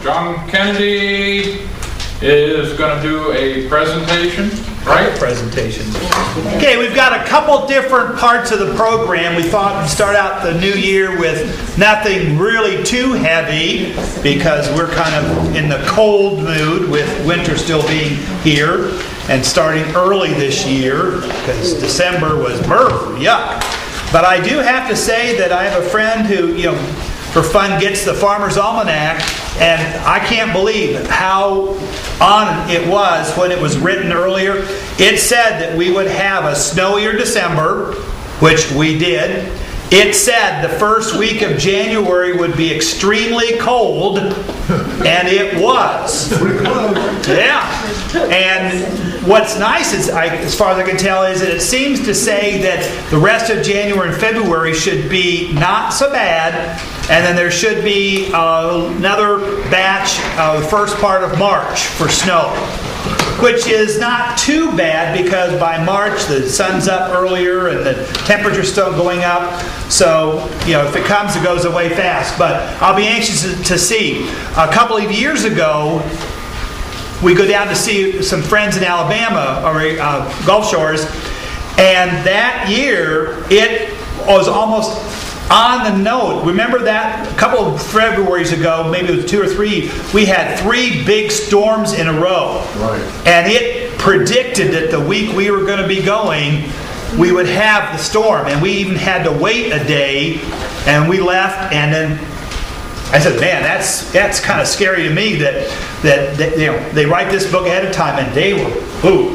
John Kennedy is going to do a presentation, right? Presentation. Okay, we've got a couple different parts of the program. We thought we'd start out the new year with nothing really too heavy because we're kind of in the cold mood with winter still being here and starting early this year because December was yuck. But I do have to say that I have a friend who, for fun gets the Farmer's Almanac, and I can't believe how on it was when it was written earlier. It said that we would have a snowier December, which we did. It said the first week of January would be extremely cold, and it was. Yeah. And what's nice, is, as far as I can tell, is that it seems to say that the rest of January and February should be not so bad, and then there should be another batch the first part of March for snow, which is not too bad because by March the sun's up earlier and the temperature's still going up. So, if it comes, it goes away fast. But I'll be anxious to see. A couple of years ago, we go down to see some friends in Alabama, or Gulf Shores, and that year it was almost on the note. Remember that a couple of Februaries ago, maybe it was 2 or 3, we had 3 big storms in a row. Right. And it predicted that the week we were going to be going, we would have the storm. And we even had to wait a day, and we left, and then I said, man, that's kind of scary to me that they write this book ahead of time, and they were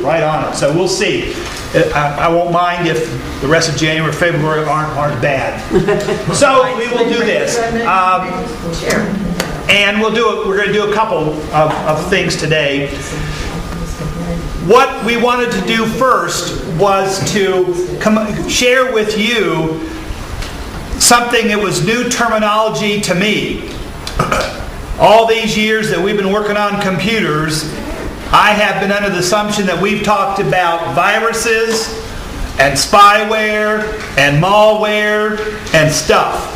right on it. So we'll see. I won't mind if the rest of January or February aren't bad. So we will do this. And we're going to do a couple of things today. What we wanted to do first was to share with you something that was new terminology to me. All these years that we've been working on computers, I have been under the assumption that we've talked about viruses and spyware and malware and stuff.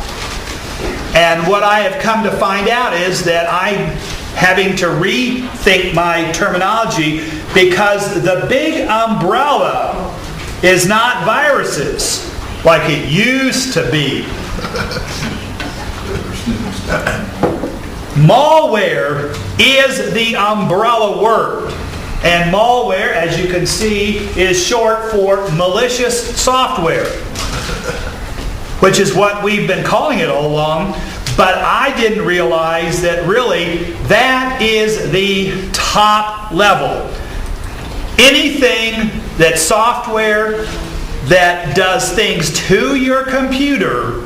And what I have come to find out is that I'm having to rethink my terminology because the big umbrella is not viruses like it used to be. Malware is the umbrella word. And malware, as you can see, is short for malicious software, which is what we've been calling it all along. But I didn't realize that really that is the top level. Anything that's software that does things to your computer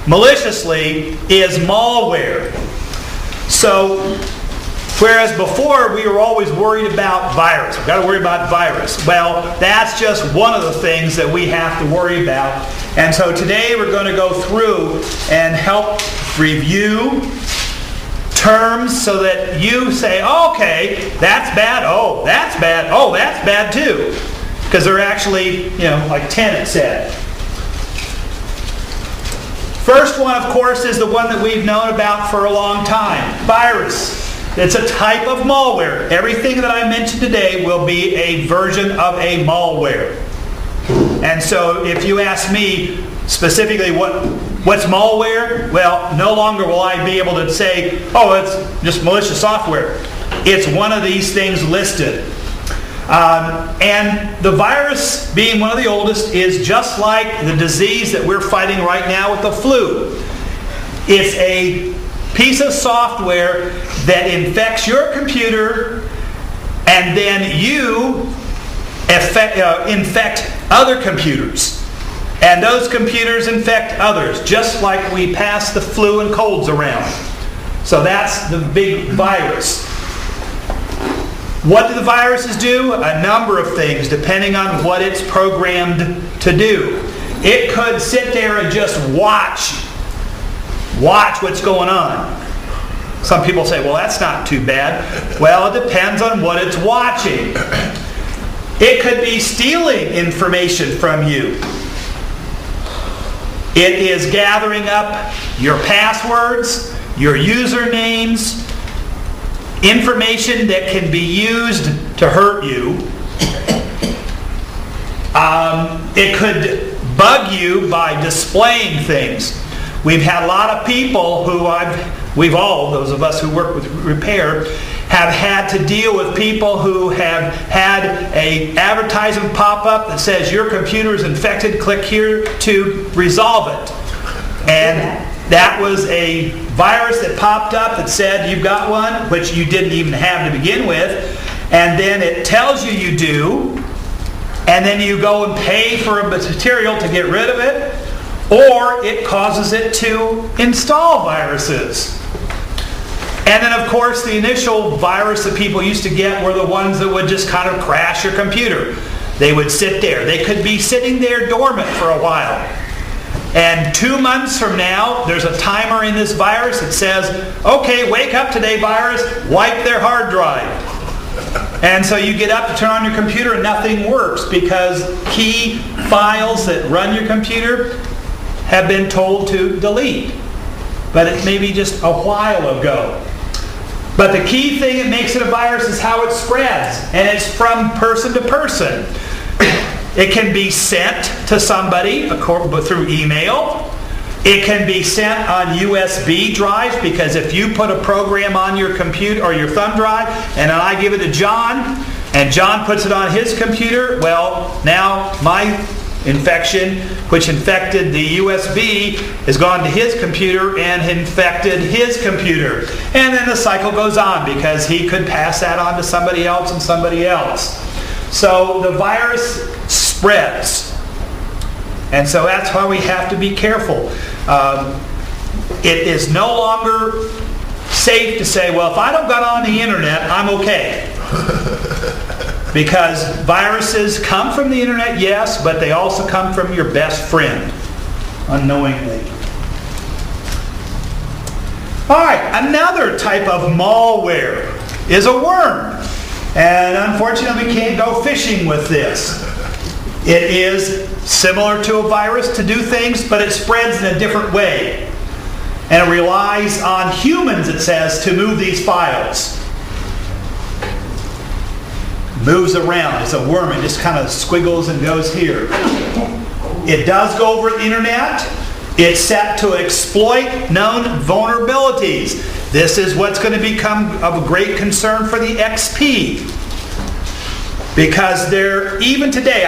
maliciously is malware. So, whereas before we were always worried about virus, we've got to worry about virus. Well, that's just one of the things that we have to worry about. And so today we're going to go through and help review terms so that you say, okay, that's bad, oh, that's bad, oh, that's bad too. Because they're actually, like 10 it said. First one, of course, is the one that we've known about for a long time. Virus. It's a type of malware. Everything that I mentioned today will be a version of a malware. And so if you ask me specifically what's malware, well, no longer will I be able to say, oh, it's just malicious software. It's one of these things listed. And the virus, being one of the oldest, is just like the disease that we're fighting right now with the flu. It's a piece of software that infects your computer, and then you infect other computers. And those computers infect others, just like we pass the flu and colds around. So that's the big virus. What do the viruses do? A number of things, depending on what it's programmed to do. It could sit there and just watch what's going on. Some people say, well, that's not too bad. Well, it depends on what it's watching. It could be stealing information from you. It is gathering up your passwords, your usernames, information that can be used to hurt you. It could bug you by displaying things. We've had a lot of people who those of us who work with repair, have had to deal with people who have had a advertisement pop up that says your computer is infected, click here to resolve it. And that was a virus that popped up that said you've got one, which you didn't even have to begin with, and then it tells you you do, and then you go and pay for a material to get rid of it, or it causes it to install viruses. And then, of course, the initial virus that people used to get were the ones that would just kind of crash your computer. They would sit there. They could be sitting there dormant for a while. And 2 months from now, there's a timer in this virus that says, okay, wake up today, virus, wipe their hard drive. And so you get up to turn on your computer and nothing works because key files that run your computer have been told to delete. But it may be just a while ago. But the key thing that makes it a virus is how it spreads. And it's from person to person. It can be sent to somebody through email. It can be sent on USB drives, because if you put a program on your computer or your thumb drive and then I give it to John and John puts it on his computer, well, now my infection, which infected the USB, has gone to his computer and infected his computer. And then the cycle goes on because he could pass that on to somebody else and somebody else. So the virus spreads. And so that's why we have to be careful. It is no longer safe to say, well, if I don't get on the internet, I'm okay. Because viruses come from the internet, yes, but they also come from your best friend, unknowingly. All right, another type of malware is a worm. And unfortunately, we can't go fishing with this. It is similar to a virus to do things, but it spreads in a different way. And it relies on humans, it says, to move these files. Moves around. It's a worm. It just kind of squiggles and goes here. It does go over the internet. It's set to exploit known vulnerabilities. This is what's going to become of a great concern for the XP. Because even today,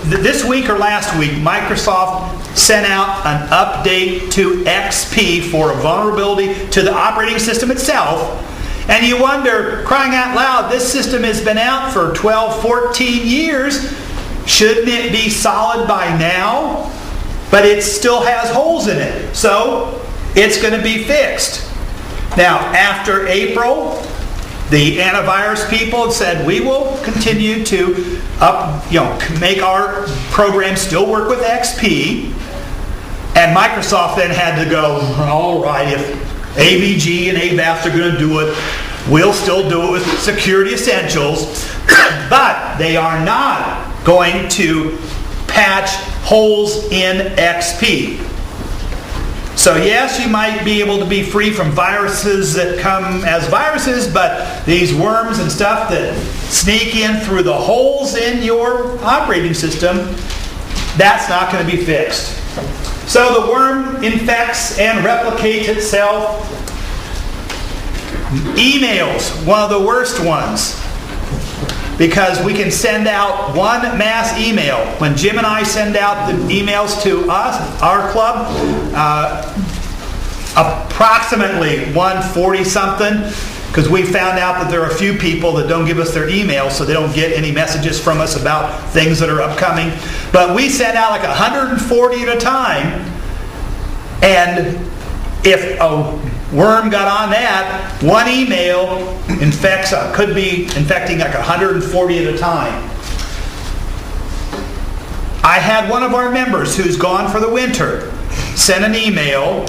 this week or last week, Microsoft sent out an update to XP for a vulnerability to the operating system itself. And you wonder, crying out loud, this system has been out for 12, 14 years. Shouldn't it be solid by now? But it still has holes in it. So it's going to be fixed. Now, after April, the antivirus people have said, we will continue to make our program still work with XP. And Microsoft then had to go, all right, if AVG and AVAFs are going to do it, we'll still do it with Security Essentials, but they are not going to patch holes in XP. So yes, you might be able to be free from viruses that come as viruses, but these worms and stuff that sneak in through the holes in your operating system, that's not going to be fixed. So the worm infects and replicates itself. Emails, one of the worst ones, because we can send out one mass email. When Jim and I send out the emails to us, our club, approximately 140-something, because we found out that there are a few people that don't give us their emails, so they don't get any messages from us about things that are upcoming. But we send out like 140 at a time, and if a worm got on that, one email could be infecting like 140 at a time. I had one of our members who's gone for the winter send an email.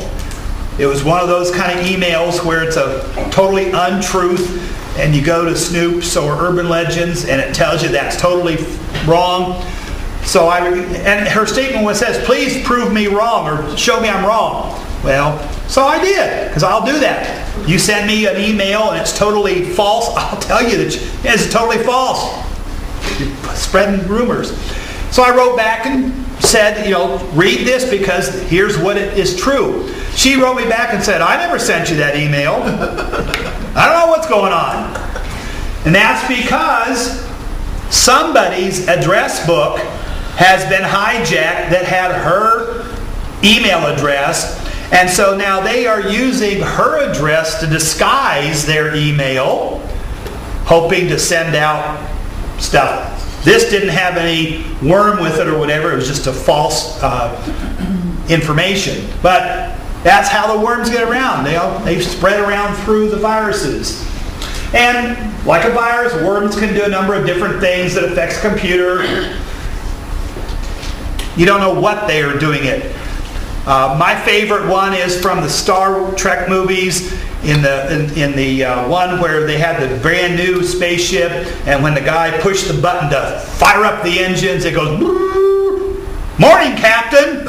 It was one of those kind of emails where it's a totally untruth, and you go to Snoops or Urban Legends and it tells you that's totally wrong. And her statement says, please prove me wrong or show me I'm wrong. Well, so I did, because I'll do that. You send me an email and it's totally false, I'll tell you that it's totally false. You're spreading rumors. So I wrote back and said, read this because here's what it is true. She wrote me back and said, I never sent you that email. I don't know what's going on. And that's because somebody's address book has been hijacked that had her email address. And so now they are using her address to disguise their email, hoping to send out stuff. This didn't have any worm with it or whatever. It was just a false information. But that's how the worms get around. They spread around through the viruses. And like a virus, worms can do a number of different things that affects the computer. You don't know what they are doing it. My favorite one is from the Star Trek movies, in the one where they had the brand new spaceship, and when the guy pushed the button to fire up the engines, it goes, "Morning, Captain!"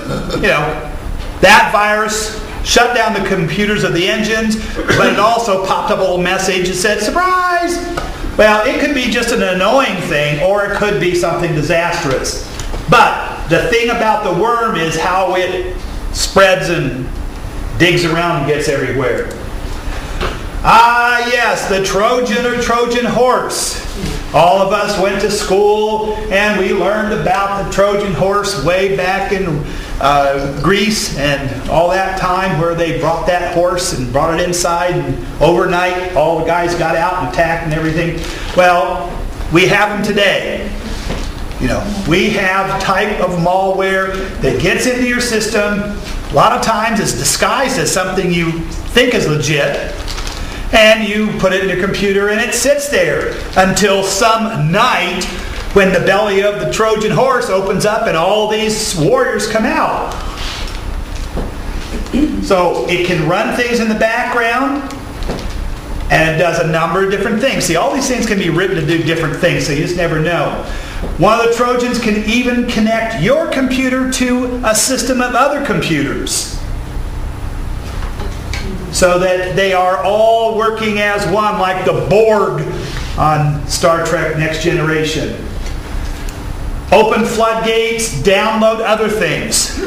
That virus shut down the computers of the engines, but it also popped up a little message that said, "Surprise!" Well, it could be just an annoying thing, or it could be something disastrous. But the thing about the worm is how it spreads and digs around and gets everywhere. Ah, yes, the Trojan or Trojan horse. All of us went to school and we learned about the Trojan horse way back in Greece and all that time, where they brought that horse and brought it inside, and overnight all the guys got out and attacked and everything. Well, we have them today. We have type of malware that gets into your system. A lot of times it's disguised as something you think is legit, and you put it in your computer and it sits there until some night when the belly of the Trojan horse opens up and all these warriors come out. So it can run things in the background, and it does a number of different things. See, all these things can be written to do different things, so you just never know. One of the Trojans can even connect your computer to a system of other computers, so that they are all working as one, like the Borg on Star Trek Next Generation. Open floodgates, download other things.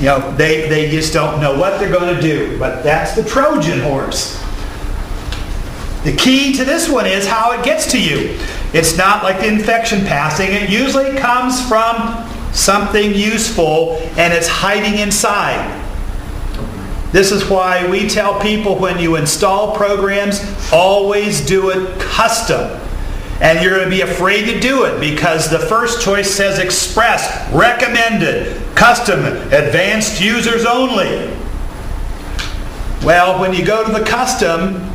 They just don't know what they're going to do. But that's the Trojan horse. The key to this one is how it gets to you. It's not like the infection passing. It usually comes from something useful, and it's hiding inside. This is why we tell people, when you install programs, always do it custom. And you're going to be afraid to do it because the first choice says Express, recommended, custom, advanced users only. Well, when you go to the custom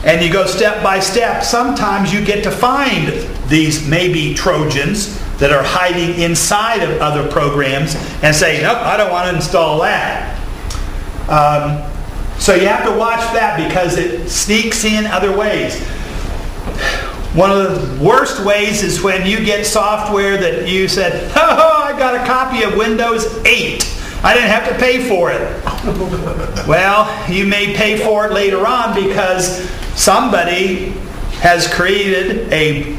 and you go step by step, sometimes you get to find these maybe Trojans that are hiding inside of other programs and say, nope, I don't want to install that. So you have to watch that because it sneaks in other ways. One of the worst ways is when you get software that you said, oh, I got a copy of Windows 8. I didn't have to pay for it. Well, you may pay for it later on because somebody has created a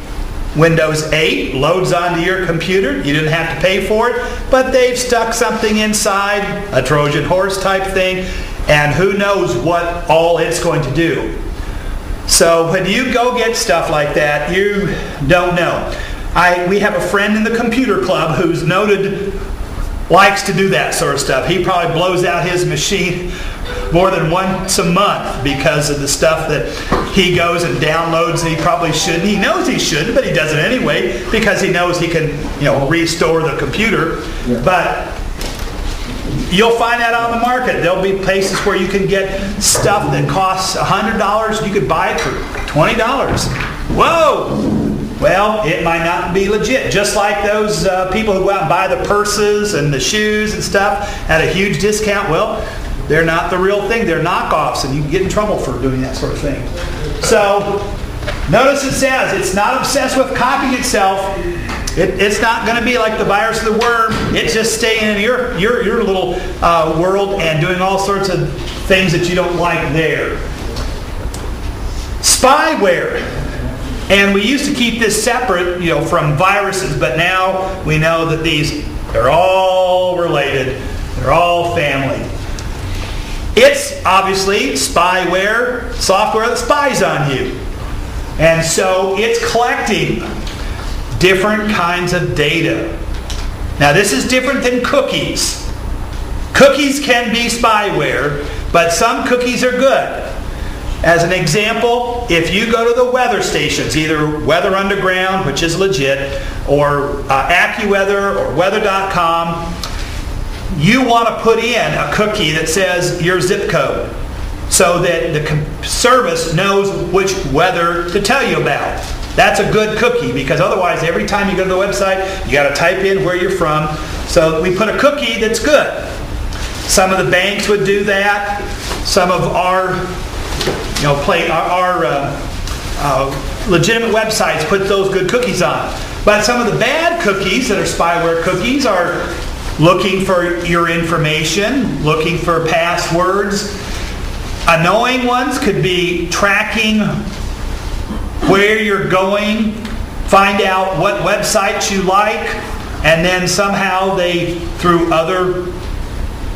Windows 8, loads onto your computer. You didn't have to pay for it, but they've stuck something inside, a Trojan horse type thing, and who knows what all it's going to do. So when you go get stuff like that, you don't know. We have a friend in the computer club who's noted likes to do that sort of stuff. He probably blows out his machine more than once a month because of the stuff that he goes and downloads, and he probably shouldn't. He knows he shouldn't, but he does it anyway because he knows he can, restore the computer. Yeah. But you'll find that on the market. There'll be places where you can get stuff that costs $100. You could buy it for $20. Whoa! Well, it might not be legit. Just like those people who go out and buy the purses and the shoes and stuff at a huge discount. Well, they're not the real thing. They're knockoffs, and you can get in trouble for doing that sort of thing. So, notice it says it's not obsessed with copying itself. It's not going to be like the virus or the worm. It's just staying in your little world and doing all sorts of things that you don't like there. Spyware. And we used to keep this separate, from viruses, but now we know that they're all related. They're all family. It's obviously spyware, software that spies on you. And so it's collecting different kinds of data. Now this is different than cookies. Cookies can be spyware, but some cookies are good. As an example, if you go to the weather stations, either Weather Underground, which is legit, or AccuWeather or Weather.com, you want to put in a cookie that says your zip code so that the service knows which weather to tell you about. That's a good cookie, because otherwise every time you go to the website, you got to type in where you're from. So we put a cookie that's good. Some of the banks would do that. Some of our legitimate websites put those good cookies on. But some of the bad cookies that are spyware cookies are looking for your information, looking for passwords. Annoying ones could be tracking where you're going, find out what websites you like, and then somehow they, through other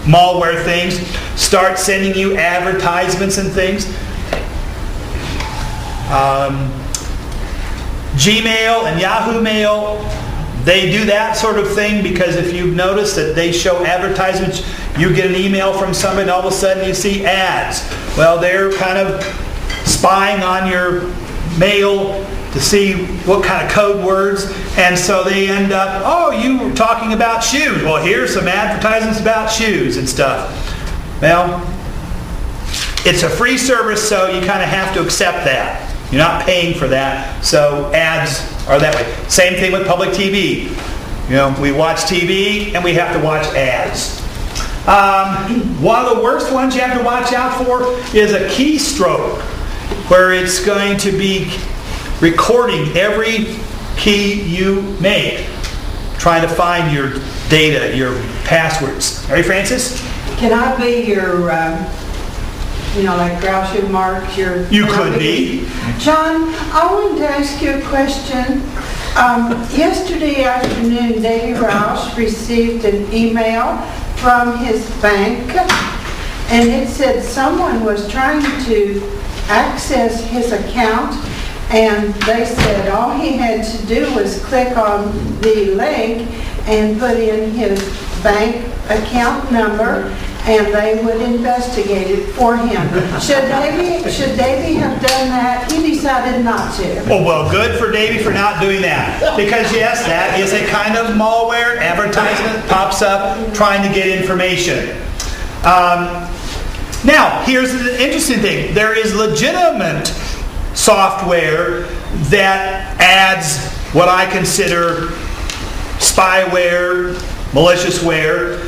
malware things, start sending you advertisements and things. Gmail and Yahoo Mail, they do that sort of thing because if you've noticed that they show advertisements, you get an email from somebody and all of a sudden you see ads. Well, they're kind of spying on your mail to see what kind of code words, and so they end up, oh, you were talking about shoes. Well, here's some advertisements about shoes and stuff. Well, it's a free service, so you kind of have to accept that. You're not paying for that, so ads are that way. Same thing with public TV. We watch TV and we have to watch ads. One of the worst ones you have to watch out for is a keystroke, where it's going to be recording every key you make, trying to find your data, your passwords. Are you, Francis? Can I be your, like Groucho Marx? You could be. John, I wanted to ask you a question. Yesterday afternoon, Davy Roush received an email from his bank, and it said someone was trying to access his account, and they said all he had to do was click on the link and put in his bank account number, and they would investigate it for him. Should Davy have done that? He decided not to. Oh, well, good for Davy for not doing that. Because yes, that is a kind of malware. Advertisement pops up trying to get information. Now, here's the interesting thing. There is legitimate software that adds what I consider spyware, maliciousware,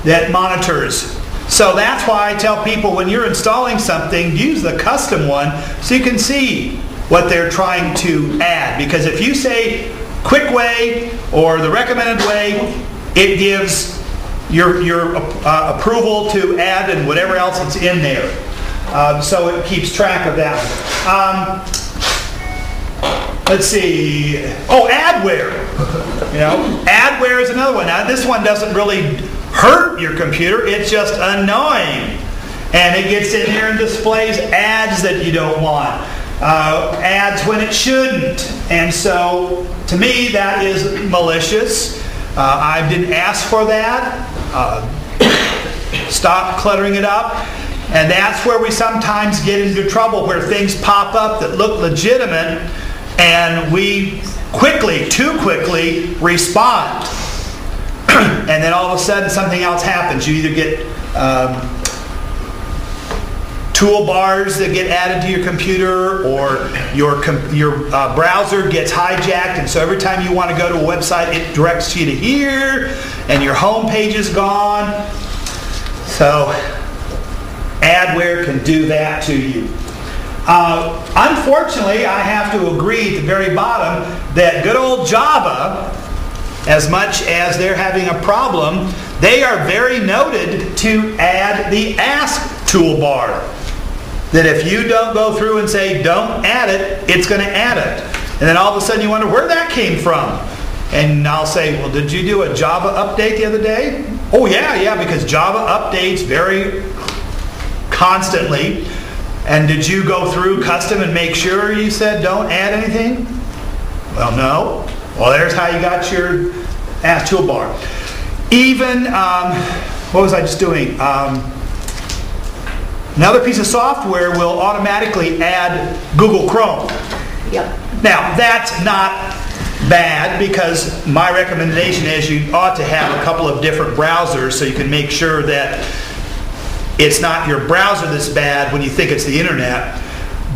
that monitors. So that's why I tell people when you're installing something, use the custom one so you can see what they're trying to add. Because if you say quick way or the recommended way, it gives your approval to add and whatever else is in there. So it keeps track of that. Let's see. Oh, adware. Adware is another one. Now, this one doesn't really hurt your computer. It's just annoying. And it gets in here and displays ads that you don't want. Ads when it shouldn't. And so, to me, that is malicious. I didn't ask for that. Stop cluttering it up. And that's where we sometimes get into trouble, where things pop up that look legitimate, and we too quickly respond. And then all of a sudden something else happens. You either get toolbars that get added to your computer, or your browser gets hijacked, and so every time you want to go to a website, it directs you to here, and your home page is gone. So adware can do that to you. Unfortunately, I have to agree at the very bottom that good old Java, as much as they're having a problem, they are very noted to add the Ask toolbar. That if you don't go through and say, don't add it, it's going to add it. And then all of a sudden you wonder where that came from. And I'll say, well, did you do a Java update the other day? Oh, yeah, because Java updates very constantly. And did you go through custom and make sure you said don't add anything? Well, no. Well, there's how you got your Ask toolbar. Even, what was I just doing? Another piece of software will automatically add Google Chrome. Yep. Now, that's not bad, because my recommendation is you ought to have a couple of different browsers so you can make sure that it's not your browser that's bad when you think it's the internet.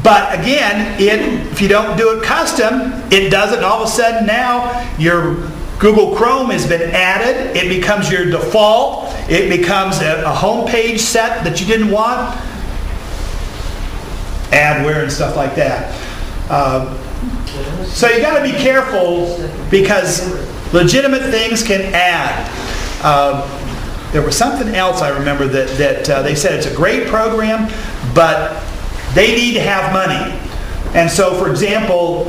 But again, if you don't do it custom, it doesn't. All of a sudden now your Google Chrome has been added. It becomes your default. It becomes a home page set that you didn't want. Adware and stuff like that. So you got to be careful, because legitimate things can add. There was something else I remember that they said it's a great program, but they need to have money. And so, for example,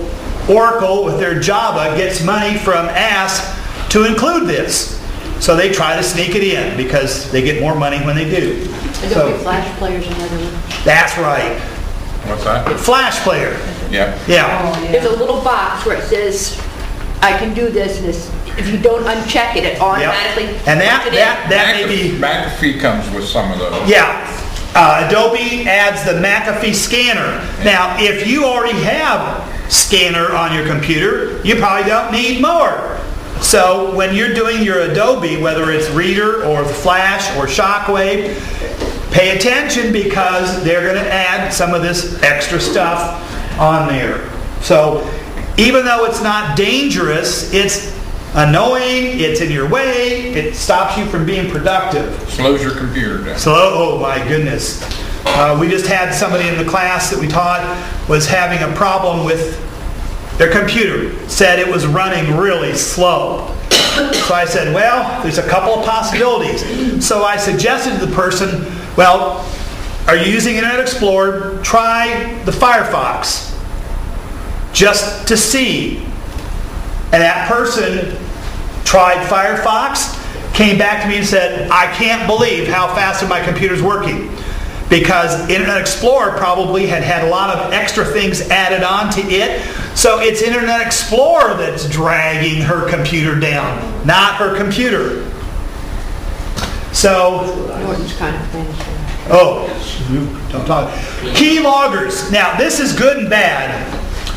Oracle with their Java gets money from Ask to include this. So they try to sneak it in because they get more money when they do. Adobe Flash Player's another one. That's right. What's that? Flash Player. Yeah. Yeah. There's a little box where it says, I can do this, and if you don't uncheck it, it automatically Yep. And that may be... McAfee comes with some of those. Yeah. Adobe adds the McAfee scanner. Now, if you already have scanner on your computer, you probably don't need more. So when you're doing your Adobe, whether it's Reader or Flash or Shockwave, pay attention, because they're going to add some of this extra stuff on there. So even though it's not dangerous, it's annoying, it's in your way, it stops you from being productive. Slows your computer down. Oh my goodness. We just had somebody in the class that we taught was having a problem with their computer. Said it was running really slow. So I said, well, there's a couple of possibilities. So I suggested to the person, well, are you using Internet Explorer? Try the Firefox, just to see. And that person tried Firefox, came back to me and said, I can't believe how fast my computer's working. Because Internet Explorer probably had a lot of extra things added on to it. So it's Internet Explorer that's dragging her computer down, not her computer. So, Norton's kind of thing. don't talk. Keyloggers. Now, this is good and bad,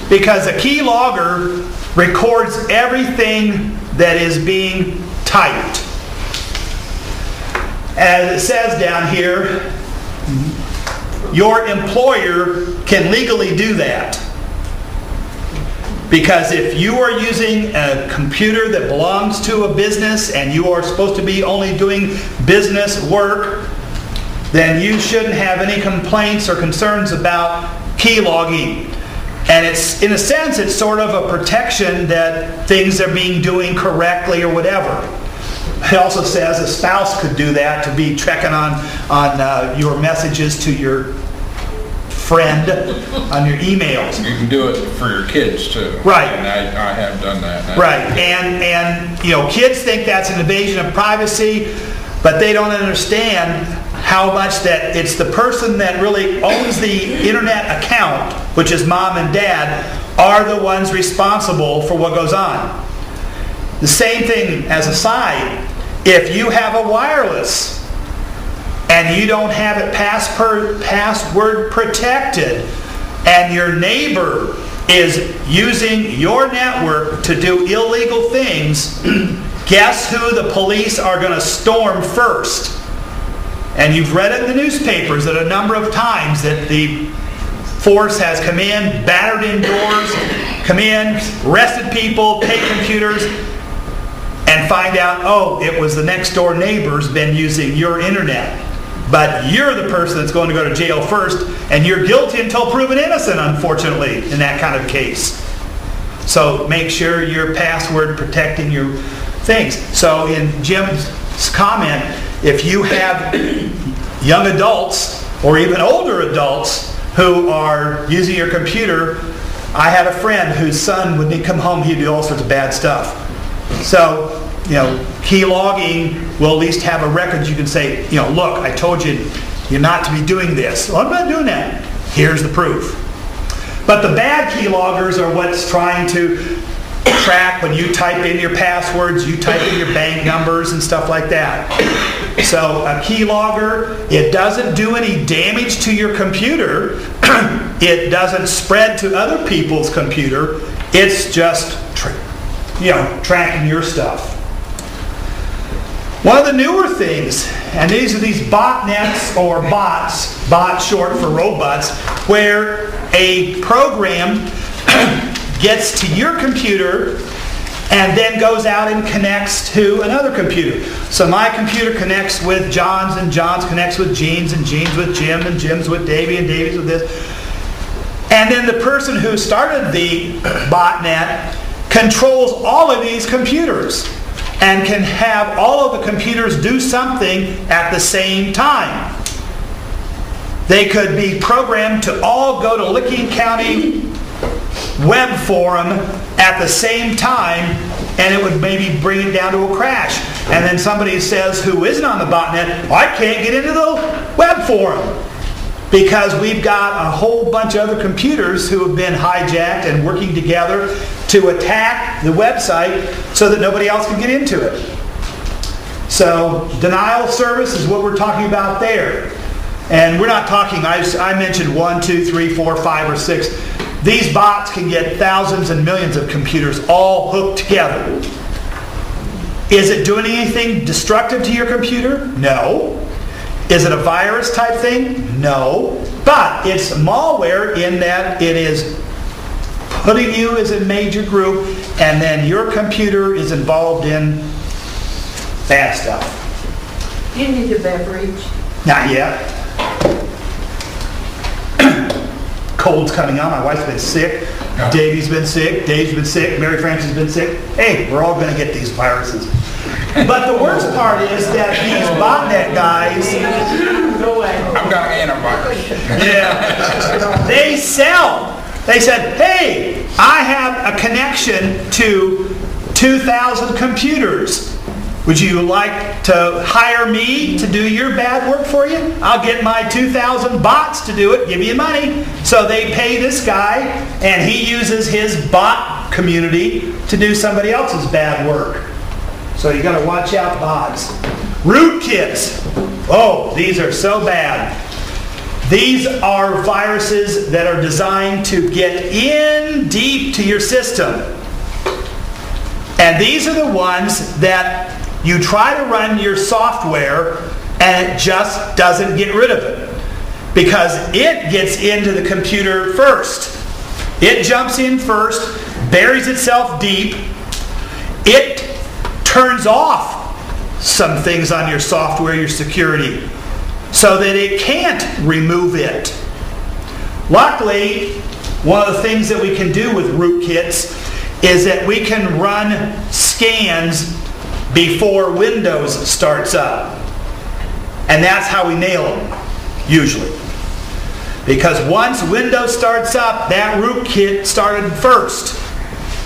because a keylogger records everything that is being typed. As it says down here, your employer can legally do that. Because if you are using a computer that belongs to a business and you are supposed to be only doing business work, then you shouldn't have any complaints or concerns about keylogging. And it's, in a sense, it's sort of a protection that things are being doing correctly or whatever. It also says a spouse could do that, to be checking on your messages to your friend on your emails. You can do it for your kids too. Right. And I have done that. Right. And kids think that's an invasion of privacy, but they don't understand how much that it's the person that really owns the internet account, which is mom and dad, are the ones responsible for what goes on. The same thing as a side. If you have a wireless and you don't have it password protected, and your neighbor is using your network to do illegal things, guess who the police are going to storm first? And you've read it in the newspapers that a number of times that the force has come in, battered in doors, come in, arrested people, take computers, and find out, oh, it was the next door neighbor's been using your internet. but you're the person that's going to go to jail first, and you're guilty until proven innocent, unfortunately, in that kind of case. So make sure your password protecting your things. So in Jim's comment, if you have young adults or even older adults who are using your computer, I had a friend whose son, when he'd come home, he'd do all sorts of bad stuff. So, key logging will at least have a record. You can say, look, I told you you're not to be doing this. Well, I'm not doing that. Here's the proof. But the bad key loggers are what's trying to track when you type in your passwords, you type in your bank numbers and stuff like that. So a key logger, it doesn't do any damage to your computer. It doesn't spread to other people's computer. It's just tracking your stuff. One of the newer things, and these are these botnets or bots short for robots, where a program gets to your computer and then goes out and connects to another computer. So my computer connects with John's, and John's connects with Gene's, and Gene's with Jim, and Jim's with Davey, and Davey's with this. And then the person who started the botnet controls all of these computers and can have all of the computers do something at the same time. They could be programmed to all go to Licking County web forum at the same time, and it would maybe bring it down to a crash. And then somebody says, who isn't on the botnet, I can't get into the web forum because we've got a whole bunch of other computers who have been hijacked and working together to attack the website so that nobody else can get into it. So denial of service is what we're talking about there. And we're not talking, I mentioned 1, 2, 3, 4, 5, or 6. These bots can get thousands and millions of computers all hooked together. Is it doing anything destructive to your computer? No. Is it a virus type thing? No. But it's malware in that it is putting you as a major group, and then your computer is involved in bad stuff. You need a beverage. Not yet. Cold's coming on. My wife's been sick. Yeah. Davey's been sick. Dave's been sick. Mary Frances has been sick. Hey, we're all going to get these viruses. But the worst part is that these botnet guys, I've got an antivirus. they sell. They said, hey, I have a connection to 2,000 computers. Would you like to hire me to do your bad work for you? I'll get my 2,000 bots to do it, give you money. So they pay this guy, and he uses his bot community to do somebody else's bad work. So you got to watch out, bots. Rootkits. Oh, these are so bad. These are viruses that are designed to get in deep to your system. And these are the ones that you try to run your software and it just doesn't get rid of it. Because it gets into the computer first. It jumps in first, buries itself deep. It turns off some things on your software, your security, so that it can't remove it. Luckily, one of the things that we can do with rootkits is that we can run scans before Windows starts up. And that's how we nail them, usually. Because once Windows starts up, that rootkit started first,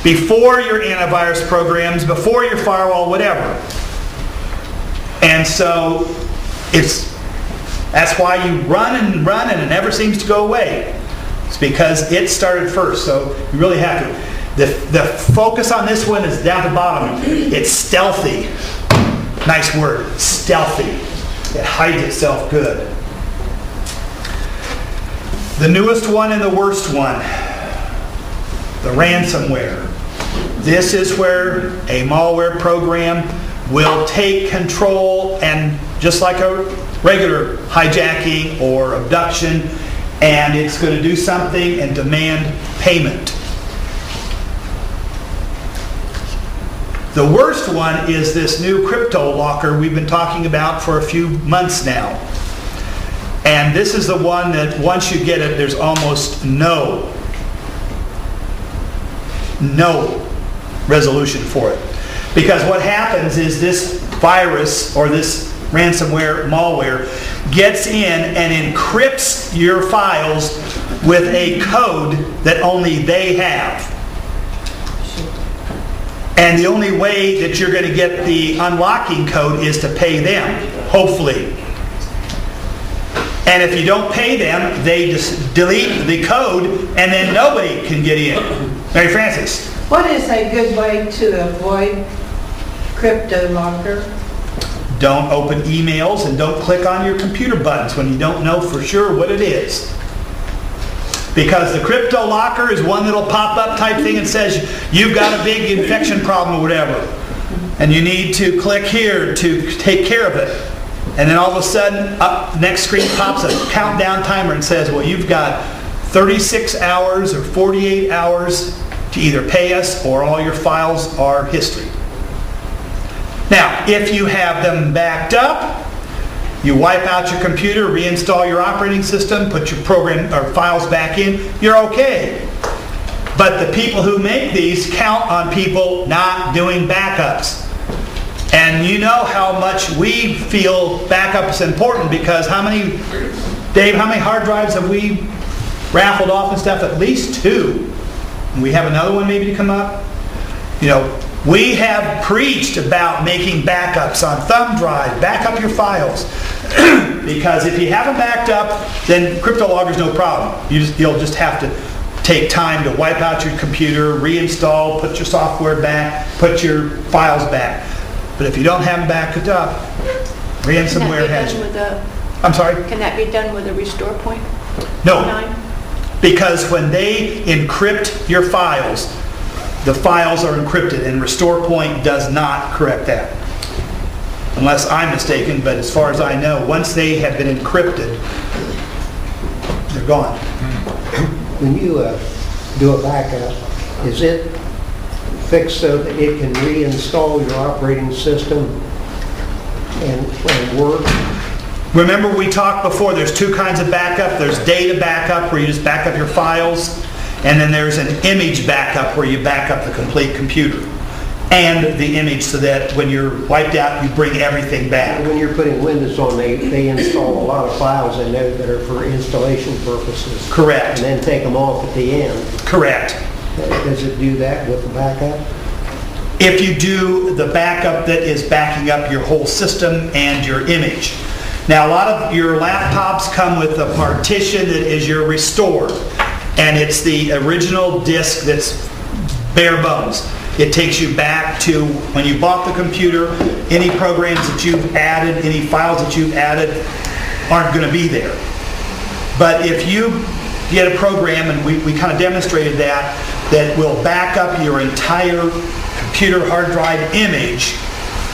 before your antivirus programs, before your firewall, whatever. And so that's why you run and run and it never seems to go away. It's because it started first, so you really have to. The focus on this one is down the bottom. It's stealthy. Nice word, stealthy. It hides itself good. The newest one and the worst one, the ransomware. This is where a malware program will take control, and just like a regular hijacking or abduction, and it's going to do something and demand payment. The worst one is this new crypto locker we've been talking about for a few months now. And this is the one that once you get it, there's almost no resolution for it. Because what happens is this virus or this ransomware, malware, gets in and encrypts your files with a code that only they have. And the only way that you're going to get the unlocking code is to pay them, hopefully. And if you don't pay them, they just delete the code and then nobody can get in. Mary Frances. What is a good way to avoid crypto locker? Don't open emails and don't click on your computer buttons when you don't know for sure what it is. Because the crypto locker is one little pop-up type thing and says you've got a big infection problem or whatever. And you need to click here to take care of it. And then all of a sudden, up next screen pops a countdown timer and says, well, you've got 36 hours or 48 hours to either pay us or all your files are history. Now, if you have them backed up, you wipe out your computer, reinstall your operating system, put your program or files back in, you're okay. But the people who make these count on people not doing backups. And you know how much we feel backup is important because Dave, how many hard drives have we raffled off and stuff? At least 2. And we have another one maybe to come up. You know, we have preached about making backups on thumb drive, back up your files. Because if you haven't backed up, then CryptoLogger's no problem. You'll just have to take time to wipe out your computer, reinstall, put your software back, put your files back. But if you don't have them backed up, ransomware has you. I'm sorry? Can that be done with a restore point? No. 9? Because when they encrypt your files, the files are encrypted, and restore point does not correct that. Unless I'm mistaken, but as far as I know, once they have been encrypted, they're gone. When you do a backup, is it fixed so that it can reinstall your operating system and work? Remember we talked before, there's 2 kinds of backup. There's data backup, where you just back up your files, and then there's an image backup, where you back up the complete computer and the image so that when you're wiped out, you bring everything back. When you're putting Windows on, they install a lot of files I know that are for installation purposes. Correct. And then take them off at the end. Correct. Does it do that with the backup? If you do the backup that is backing up your whole system and your image. Now, a lot of your laptops come with a partition that is your restore. And it's the original disk that's bare bones. It takes you back to when you bought the computer. Any programs that you've added, any files that you've added aren't going to be there. But if you get a program, and we kind of demonstrated that will back up your entire computer hard drive image,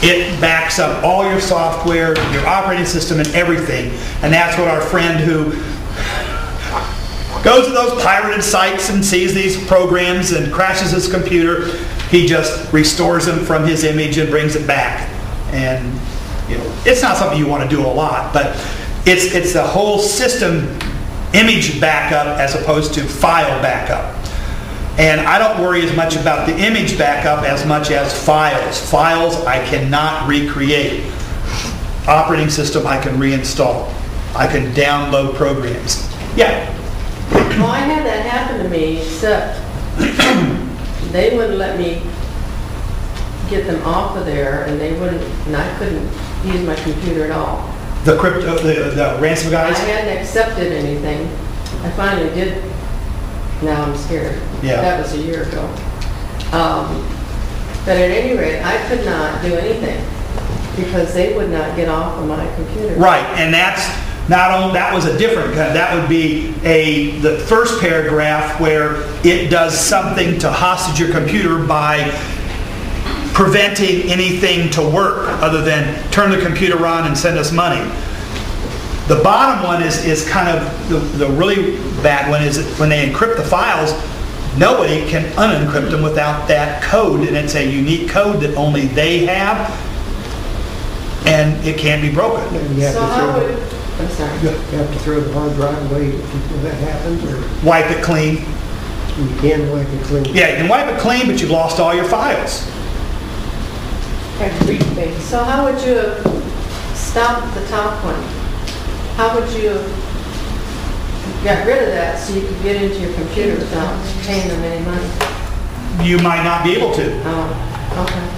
it backs up all your software, your operating system, and everything. And that's what our friend who goes to those pirated sites and sees these programs and crashes his computer, he just restores them from his image and brings it back. And it's not something you want to do a lot, but it's the whole system image backup as opposed to file backup. And I don't worry as much about the image backup as much as files. Files I cannot recreate. Operating system I can reinstall. I can download programs. Yeah. Well, I had that happen to me, except they wouldn't let me get them off of there, and I couldn't use my computer at all. The ransom guys? I hadn't accepted anything. I finally did. Now I'm scared. Yeah. That was a year ago. But at any rate, I could not do anything because they would not get off of my computer. Right, and that was a different kind. That would be the first paragraph where it does something to hostage your computer by preventing anything to work other than turn the computer on and send us money. The bottom one is kind of the really bad one, is when they encrypt the files, nobody can unencrypt them without that code, and it's a unique code that only they have, and it can't be broken. So I'm sorry. You have to throw the hard drive away if that happens, or Wipe it clean. you can wipe it clean. Yeah, you can wipe it clean, but you've lost all your files. Everything. So how would you have stopped the top one? How would you have got rid of that so you could get into your computer without paying them any money? You might not be able to. Oh, okay.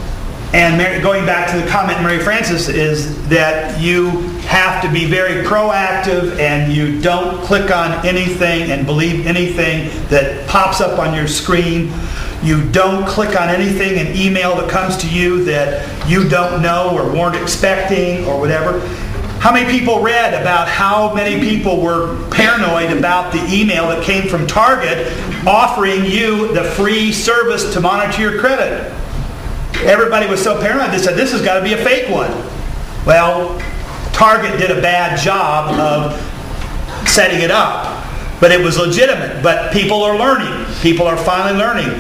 And going back to the comment, Mary Frances, is that you have to be very proactive and you don't click on anything and believe anything that pops up on your screen. You don't click on anything, an email that comes to you that you don't know or weren't expecting or whatever. How many people read about how many people were paranoid about the email that came from Target offering you the free service to monitor your credit? Everybody was so paranoid, they said, this has got to be a fake one. Well, Target did a bad job of setting it up, but it was legitimate. But people are learning. People are finally learning.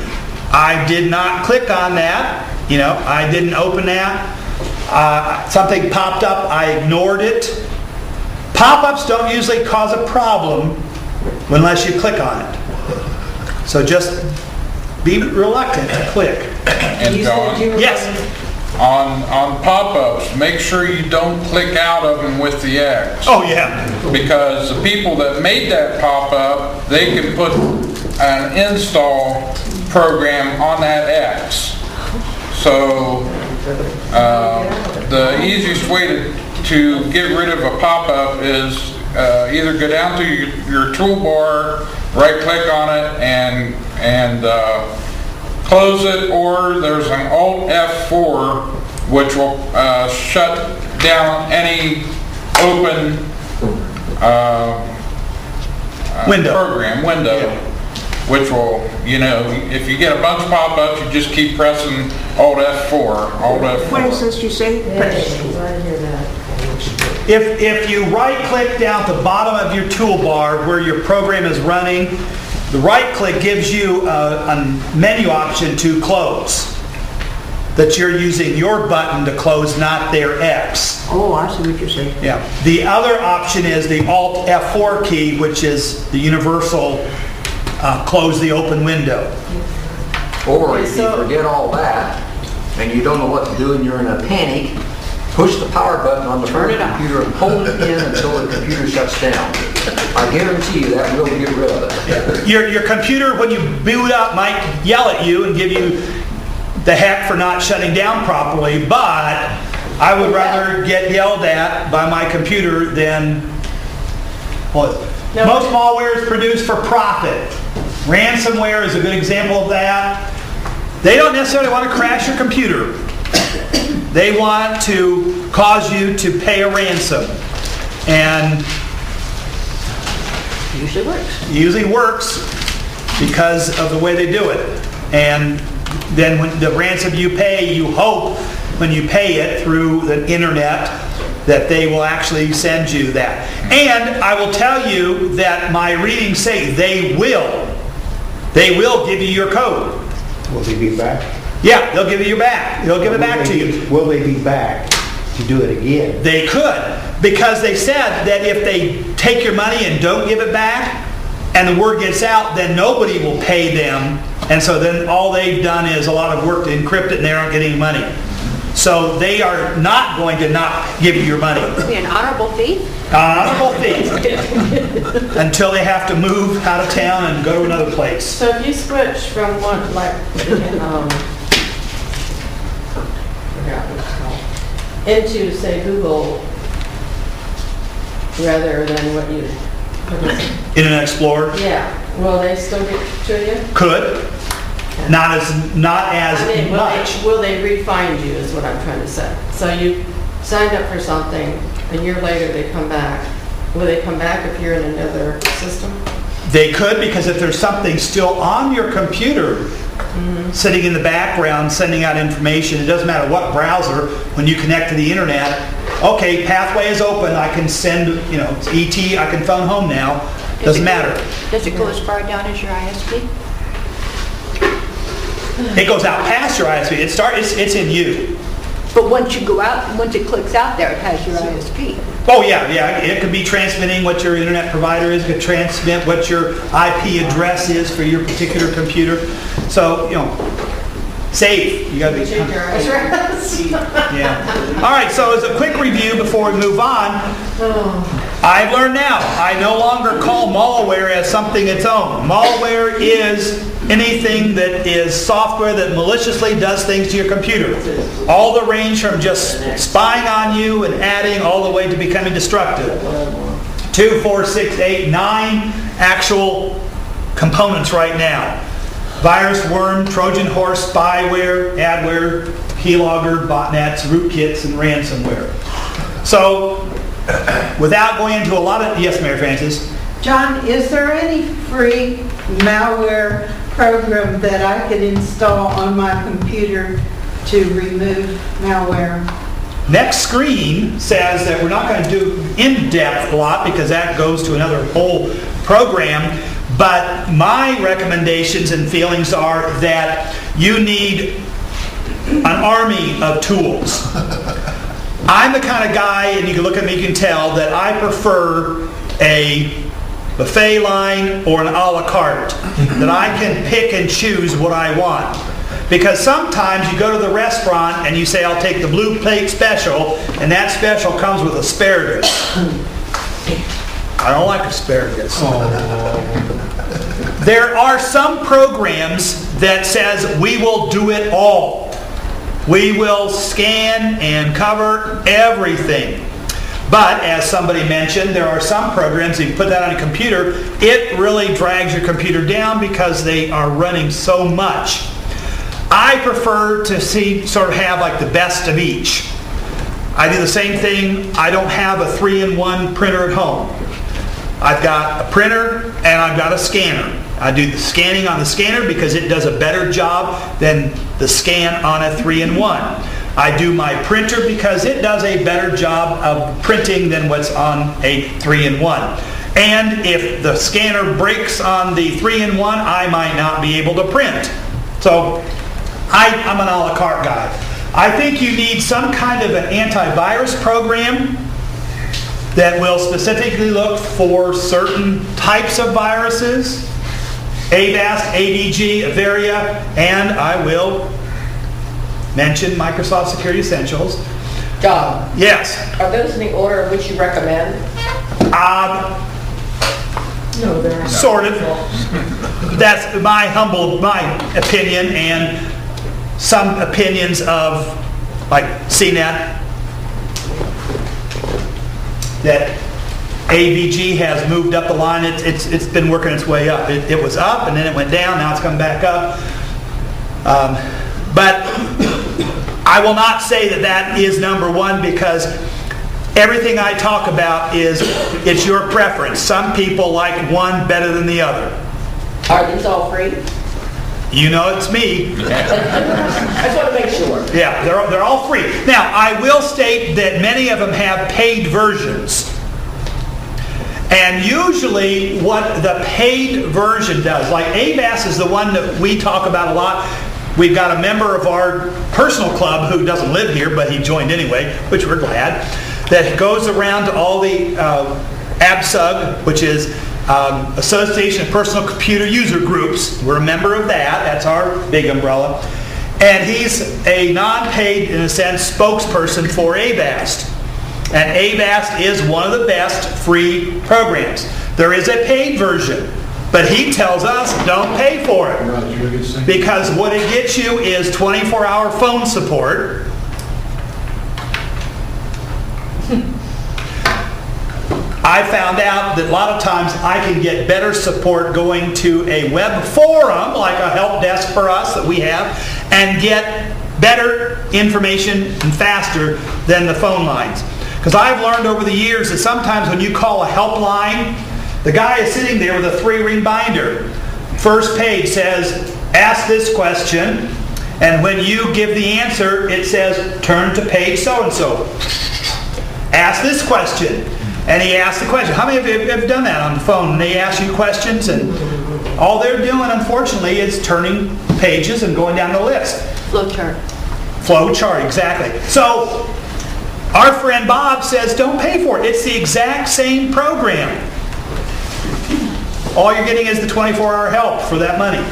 I did not click on that. I didn't open that. Something popped up, I ignored it. Pop-ups don't usually cause a problem unless you click on it. So just be reluctant to click. And John, Yes. on pop-ups, make sure you don't click out of them with the X. Oh, yeah. Because the people that made that pop-up, they can put an install program on that X. So the easiest way to get rid of a pop-up is either go down to your toolbar, right-click on it, and close it, or there's an Alt F4 which will shut down any open window, which will, if you get a bunch of pop-ups, you just keep pressing Alt F4. What is this you say? If you right-click down at the bottom of your toolbar where your program is running, the right-click gives you a menu option to close. That you're using your button to close, not their X. Oh, I see what you're saying. Yeah. The other option is the Alt F4 key, which is the universal close the open window. Or if you forget all that and you don't know what to do and you're in a panic, push the power button on the front of the computer and hold it in until the computer shuts down. I guarantee you that will get rid of it. Your computer, when you boot up, might yell at you and give you the heck for not shutting down properly, but I would rather get yelled at by my computer than... Most malware is produced for profit. Ransomware is a good example of that. They don't necessarily want to crash your computer. They want to cause you to pay a ransom. And usually works because of the way they do it. And then when the ransom you pay, you hope when you pay it through the internet that they will actually send you that. And I will tell you that my readings say they will give you your code. Will they be back? Yeah, they'll give you your back. They'll give it back to you. Will they be back to do it again? They could, because they said that if they take your money and don't give it back, and the word gets out, then nobody will pay them. And so then all they've done is a lot of work to encrypt it and they aren't getting money. So they are not going to not give you your money. Be an honorable thief? Honorable thief. Until they have to move out of town and go to another place. So if you switch from one, like, into, say, Google, rather than what you... Internet Explorer? Yeah. Will they still get to you? Could. Not as I mean, much. will they re-find you is what I'm trying to say. So you signed up for something, a year later they come back. Will they come back if you're in another system? They could, because if there's something still on your computer sitting in the background sending out information, it doesn't matter what browser, when you connect to the internet, okay, pathway is open, I can send, it's ET, I can phone home now. Doesn't matter. Does it go as far down as your ISP? It goes out past your ISP. It's in you. But once you go out, once it clicks out there, it has your ISP. Oh, yeah. It could be transmitting what your internet provider is, it could transmit what your IP address is for your particular computer. So, safe. You gotta be. Check your address. Yeah. All right, so as a quick review before we move on, I've learned now, I no longer call malware as something its own. Malware is anything that is software that maliciously does things to your computer. All the range from just spying on you and adding all the way to becoming destructive. 2, 4, 6, 8, 9 actual components right now. Virus, worm, Trojan horse, spyware, adware, keylogger, botnets, rootkits, and ransomware. So, without going into a lot of... Yes, Mary Frances? John, is there any free malware program that I could install on my computer to remove malware? Next screen says that we're not going to do in-depth a lot because that goes to another whole program. But my recommendations and feelings are that you need an army of tools. I'm the kind of guy, and you can look at me, you can tell, that I prefer a buffet line or an a la carte, that I can pick and choose what I want. Because sometimes you go to the restaurant and you say, I'll take the blue plate special, and that special comes with asparagus. I don't like asparagus. There are some programs that says we will do it all. We will scan and cover everything. But as somebody mentioned, there are some programs, if you put that on a computer, it really drags your computer down because they are running so much. I prefer to sort of have like the best of each. I do the same thing. I don't have a 3-in-1 printer at home. I've got a printer and I've got a scanner. I do the scanning on the scanner because it does a better job than the scan on a 3-in-1. I do my printer because it does a better job of printing than what's on a 3-in-1. And if the scanner breaks on the 3-in-1, I might not be able to print. So I'm an a la carte guy. I think you need some kind of an antivirus program that will specifically look for certain types of viruses, Avast, ADG, Averia, and I will mention Microsoft Security Essentials. John, Yes. are those in the order of which you recommend? No, they're not. Sort of. That's my opinion, and some opinions of like CNET, that AVG has moved up the line. It's been working its way up. It was up and then it went down. Now it's come back up. But I will not say that is number one because everything I talk about it's your preference. Some people like one better than the other. Are these all free? You know it's me. I just want to make sure. Yeah, they're all free. Now, I will state that many of them have paid versions. And usually what the paid version does, like Avast is the one that we talk about a lot. We've got a member of our personal club who doesn't live here, but he joined anyway, which we're glad, that goes around to all the ABSUG, which is Association of Personal Computer User Groups. We're a member of that. That's our big umbrella. And he's a non-paid, in a sense, spokesperson for Avast. And Avast is one of the best free programs. There is a paid version, but he tells us don't pay for it. Because what it gets you is 24-hour phone support. I found out that a lot of times I can get better support going to a web forum, like a help desk for us that we have, and get better information and faster than the phone lines. Because I've learned over the years that sometimes when you call a helpline, the guy is sitting there with a 3-ring binder. First page says, ask this question, and when you give the answer, it says, turn to page so-and-so. Ask this question. And he asks the question. How many of you have done that on the phone? And they ask you questions, and all they're doing, unfortunately, is turning pages and going down the list. Flowchart. Flow chart, exactly. So our friend Bob says don't pay for it. It's the exact same program. All you're getting is the 24-hour help for that money.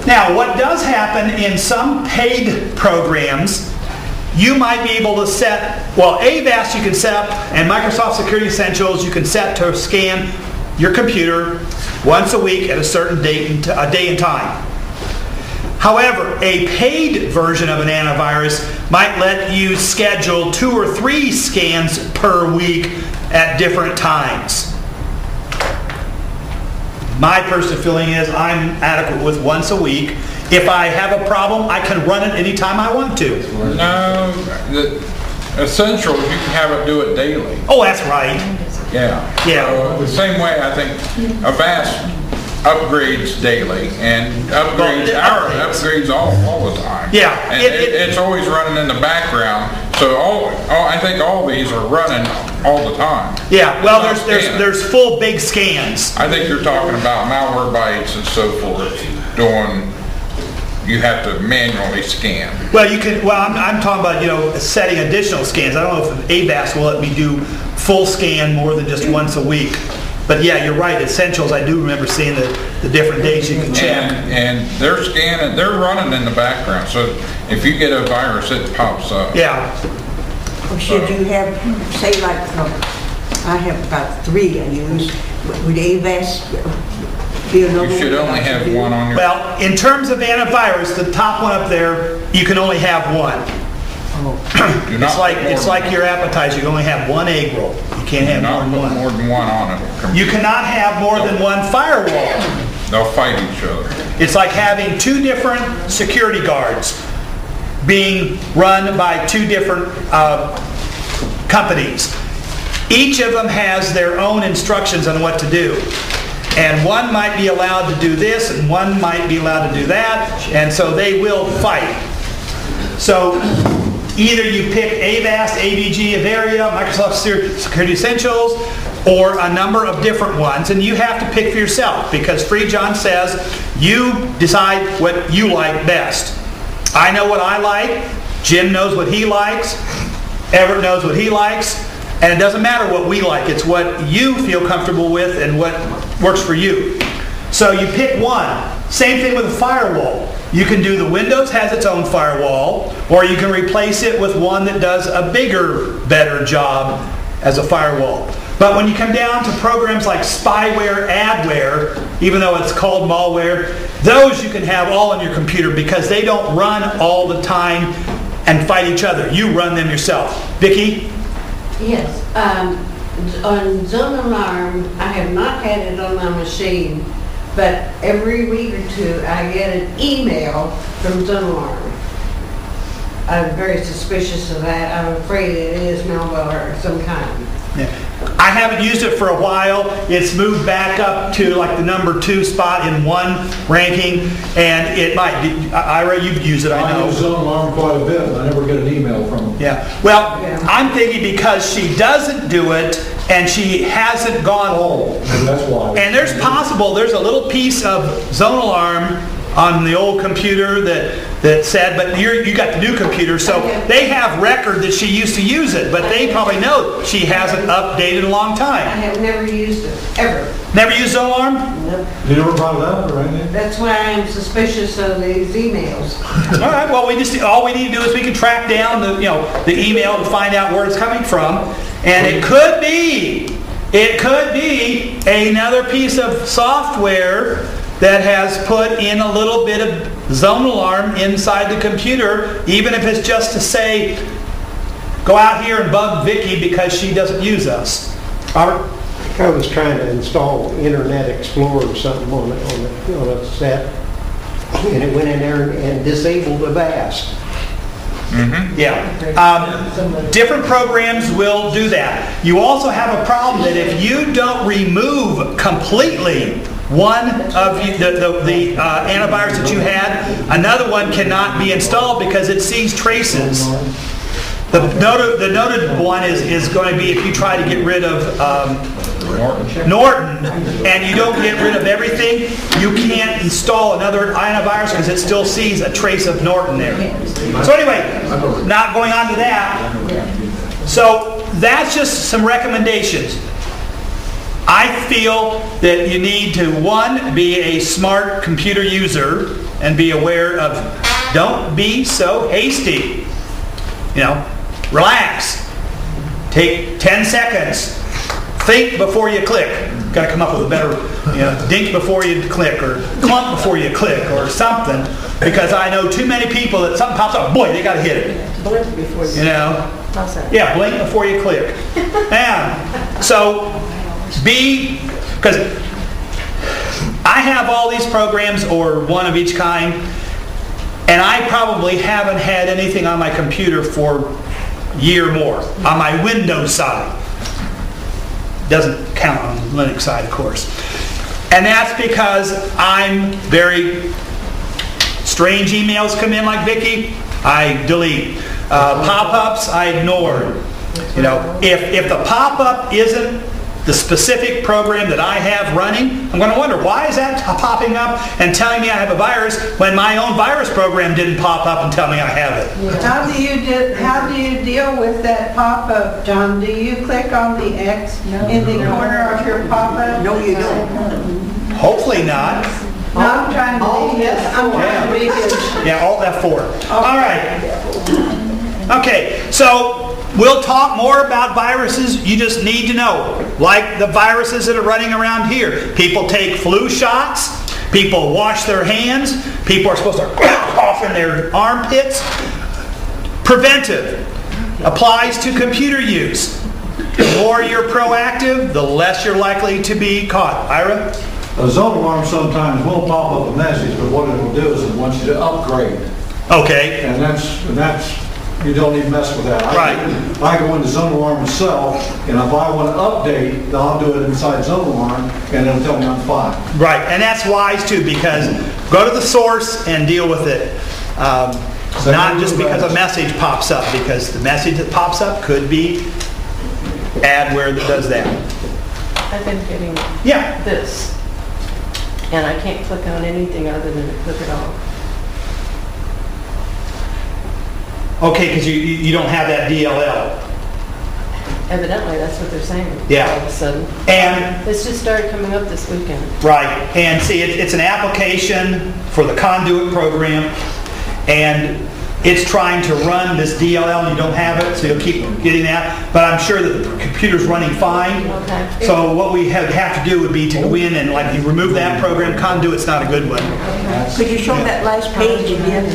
Now, what does happen in some paid programs, you might be able to set, well, Avast you can set up, and Microsoft Security Essentials you can set to scan your computer once a week at a certain day and time. However, a paid version of an antivirus might let you schedule 2 or 3 scans per week at different times. My personal feeling is I'm adequate with once a week. If I have a problem, I can run it anytime I want to. No, the essentials, you can have it do it daily. Oh, that's right. Yeah. Yeah. So, the same way, I think Avast upgrades daily and upgrades all the time. Yeah. And it's always running in the background. So I think all these are running all the time. Yeah, well, It's not scanning. there's full big scans. I think you're talking about malware bytes and so forth, you have to manually scan. Well, you can. Well, I'm talking about setting additional scans. I don't know if Avast will let me do full scan more than just once a week. But yeah, you're right. Essentials, I do remember seeing the different days you can check. And they're scanning, they're running in the background. So if you get a virus, it pops up. Yeah. Or should you have, say like, I have about 3 I use, would Avast be another? You should only have one on your. Well, in terms of antivirus, the top one up there, you can only have one. Do not It's like your appetizer. You can only have one egg roll. You can't have not more put than one. more than one on it. You cannot have more than one firewall. They'll fight each other. It's like having 2 different security guards being run by 2 different companies. Each of them has their own instructions on what to do. And one might be allowed to do this, and one might be allowed to do that, and so they will fight. So either you pick Avast, AVG, Avaria, Microsoft Security Essentials, or a number of different ones, and you have to pick for yourself, because Free John says you decide what you like best. I know what I like, Jim knows what he likes, Everett knows what he likes, and it doesn't matter what we like, it's what you feel comfortable with and what works for you. So you pick one. Same thing with a firewall. You can do the Windows has its own firewall, or you can replace it with one that does a bigger, better job as a firewall. But when you come down to programs like spyware, adware, even though it's called malware, those you can have all on your computer because they don't run all the time and fight each other. You run them yourself. Vicki? Yes. On Zone Alarm, I have not had it on my machine, but every week or 2 I get an email from Zone Alarm. I'm very suspicious of that. I'm afraid it is malware of some kind. Yeah. I haven't used it for a while. It's moved back up to like the number 2 spot in one ranking, and it might be. Ira, you've used it, I know. I use Zone Alarm quite a bit, and I never get an email from them. Yeah. Well, I'm thinking because she doesn't do it and she hasn't gone home. And that's why. And there's a little piece of Zone Alarm on the old computer that said, but you got the new computer, so they have record that she used to use it, but they probably know she hasn't updated in a long I time. have never used it, ever. Never used Zone Alarm? Nope. You never brought it up or anything? That's why I'm suspicious of these emails. All right. Well, all we need to do is we can track down the email to find out where it's coming from, and it could be another piece of software that has put in a little bit of Zone Alarm inside the computer, even if it's just to say, go out here and bug Vicki because she doesn't use us. Robert? I was trying to install Internet Explorer or something on a set, and it went in there and disabled Avast. Yeah. Different programs will do that. You also have a problem that if you don't remove completely one of the antivirus that you had, another one cannot be installed because it sees traces. The noted one is going to be if you try to get rid of Norton and you don't get rid of everything, you can't can't install another antivirus because it still sees a trace of Norton there. So anyway, not going on to that. So that's just some recommendations. I feel that you need to, one, be a smart computer user and be aware of, don't be so hasty. You know, relax. Take 10 seconds. Think before you click. Got to come up with a better, dink before you click, or clump before you click, or something. Because I know too many people that something pops up, boy, they got to hit it. Blink before you. Yeah, blink before you click. And so because I have all these programs, or one of each kind, and I probably haven't had anything on my computer for a year or more, on my Windows side. Doesn't count on the Linux side, of course. And that's because I'm very strange emails come in like Vicki, I delete. Pop-ups, I ignore. If the pop-up isn't the specific program that I have running, I'm going to wonder, why is that popping up and telling me I have a virus when my own virus program didn't pop up and tell me I have it? How do you deal with that pop-up, John? Do you click on the X in the corner of your pop-up? No, you don't. Hopefully not. No, I'm trying to be good. Yeah, Alt F4. All right. Okay, so we'll talk more about viruses. You just need to know, like the viruses that are running around here. People take flu shots. People wash their hands. People are supposed to cough in their armpits. Preventive applies to computer use. The more you're proactive, the less you're likely to be caught. Ira? A zone alarm sometimes will pop up a message, but what it will do is it wants you to upgrade. Okay. And that's you don't even mess with that. Right. I go into zone alarm itself, and if I want to update, I'll do it inside zone alarm, and it'll tell me I'm fine. Right, and that's wise too, because go to the source and deal with it. Not just because a message pops up, because the message that pops up could be adware that does that. I've been getting this, and I can't click on anything other than to click it off. Okay, because you don't have that DLL. Evidently, that's what they're saying. Yeah. All of a sudden. And this just started coming up this weekend. right, and see, it's an application for the Conduit program, and it's trying to run this DLL, and you don't have it, so you'll keep getting that. But I'm sure that the computer's running fine. Okay. So what we have to do would be to go in and you remove that program. Conduit's not a good one. Could you show that last page again?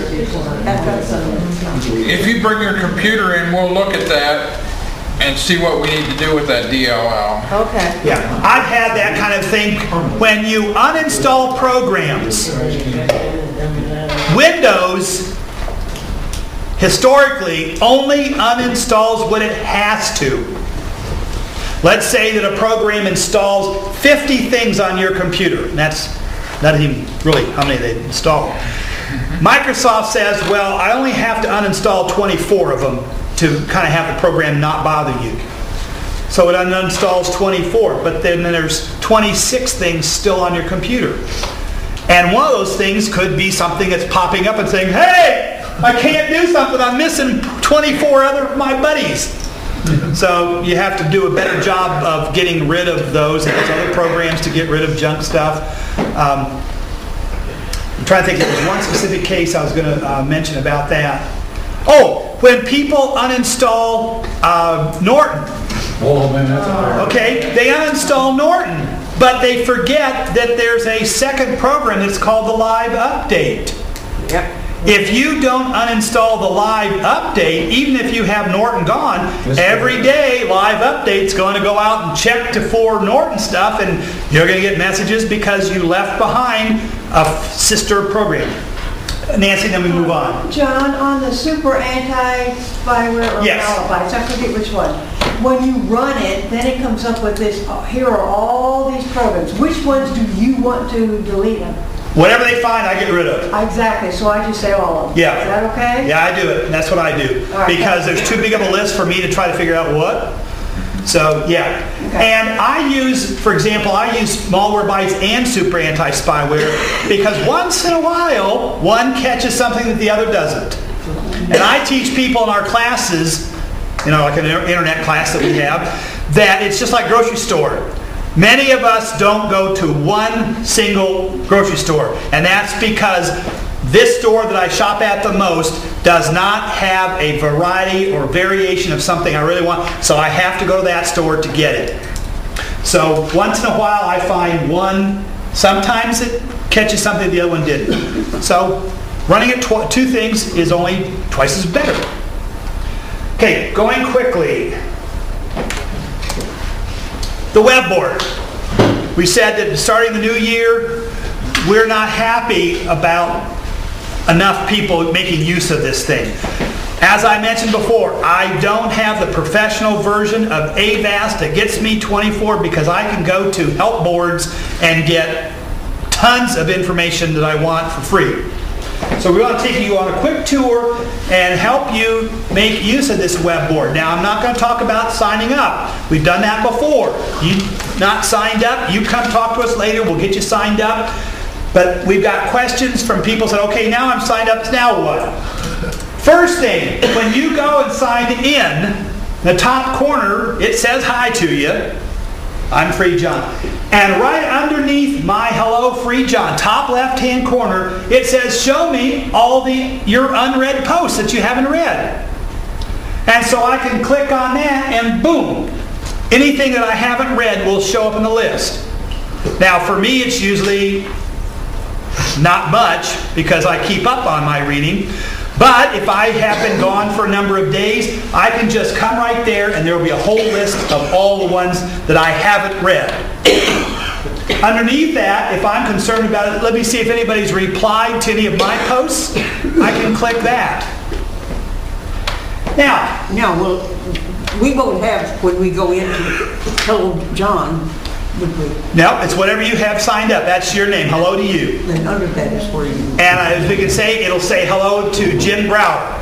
If you bring your computer in, we'll look at that and see what we need to do with that DLL. Okay. Yeah, I've had that kind of thing. When you uninstall programs, Windows historically only uninstalls what it has to. Let's say that a program installs 50 things on your computer, and that's not even really how many they install. Microsoft says, well, I only have to uninstall 24 of them to kind of have the program not bother you. So it uninstalls 24, but then there's 26 things still on your computer. And one of those things could be something that's popping up and saying, hey, I can't do something, I'm missing 24 other of my buddies. So you have to do a better job of getting rid of those, and there's other programs to get rid of junk stuff. I'm trying to think, there was one specific case I was going to mention about that. Oh, when people uninstall Norton. Oh, man, that's hard. Okay, they uninstall Norton, but they forget that there's a second program that's called the Live Update. Yep. If you don't uninstall the Live Update, even if you have Norton gone, every day Live Update's going to go out and check for Norton stuff, and you're going to get messages because you left behind a sister program. Nancy, then we move on. John, on the super anti-spyware or Yes. Malware, I forget which one. When you run it, then it comes up with this, here are all these programs. Which ones do you want to delete them? Whatever they find, I get rid of. Exactly, so I just say all of them. Yeah. Is that okay? Yeah, I do it. That's what I do. All right. Because there's too big of a list for me to try to figure out what. So, yeah. And I use, for example, I use Malware Bytes and Super Anti-Spyware because once in a while, one catches something that the other doesn't. And I teach people in our classes, like an internet class that we have, that it's just like grocery store. Many of us don't go to one single grocery store, and that's because this store that I shop at the most does not have a variety or variation of something I really want, so I have to go to that store to get it. So once in a while I find one, sometimes it catches something the other one didn't. So running it two things is only twice as better. Okay, going quickly. The web board. We said that starting the new year, we're not happy about enough people making use of this thing. As I mentioned before, I don't have the professional version of Avast that gets me 24 because I can go to help boards and get tons of information that I want for free. So we want to take you on a quick tour and help you make use of this web board. Now, I'm not going to talk about signing up. We've done that before. You not signed up, you come talk to us later, we'll get you signed up. But we've got questions from people who said, okay, now I'm signed up, now what? First thing, when you go and sign in, the top corner, it says hi to you. I'm Free John. And right underneath my Hello Free John, top left-hand corner, it says, show me all your unread posts that you haven't read. And so I can click on that and boom, anything that I haven't read will show up in the list. Now for me, it's usually not much because I keep up on my reading. But if I have been gone for a number of days, I can just come right there and there will be a whole list of all the ones that I haven't read. Underneath that, if I'm concerned about it, let me see if anybody's replied to any of my posts. I can click that. Now, we won't have, when we go in, hello, John, would we? No, it's whatever you have signed up. That's your name. Hello to you. Then under that is where you... And as we can say, it'll say hello to Jim Brower,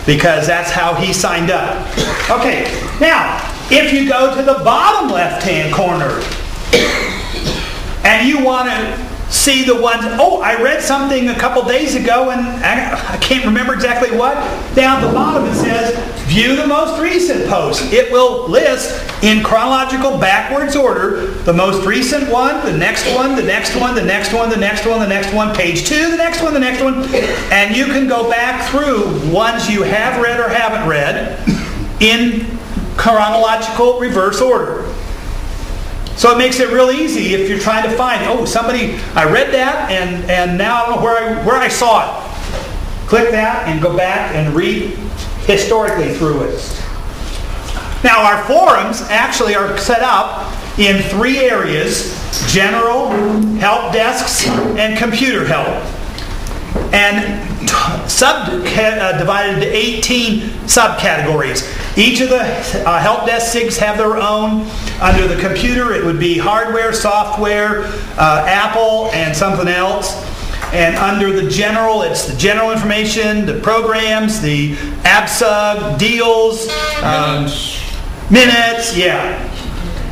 because that's how he signed up. Okay, now, if you go to the bottom left-hand corner, and you want to see the ones, oh, I read something a couple days ago, and I can't remember exactly what. Down at the bottom it says, view the most recent post. It will list in chronological backwards order the most recent one, the next one, the next one, the next one, the next one, the next one, page 2, the next one, the next one. And you can go back through ones you have read or haven't read in chronological reverse order. So it makes it real easy if you're trying to find, oh, somebody, I read that and now I don't know where I saw it. Click that and go back and read historically through it. Now our forums actually are set up in 3 areas: general, help desks, and computer help. And divided into 18 subcategories. Each of the help desk SIGs have their own. Under the computer, it would be hardware, software, Apple, and something else. And under the general, it's the general information, the programs, the ABSUG, deals, minutes, yeah.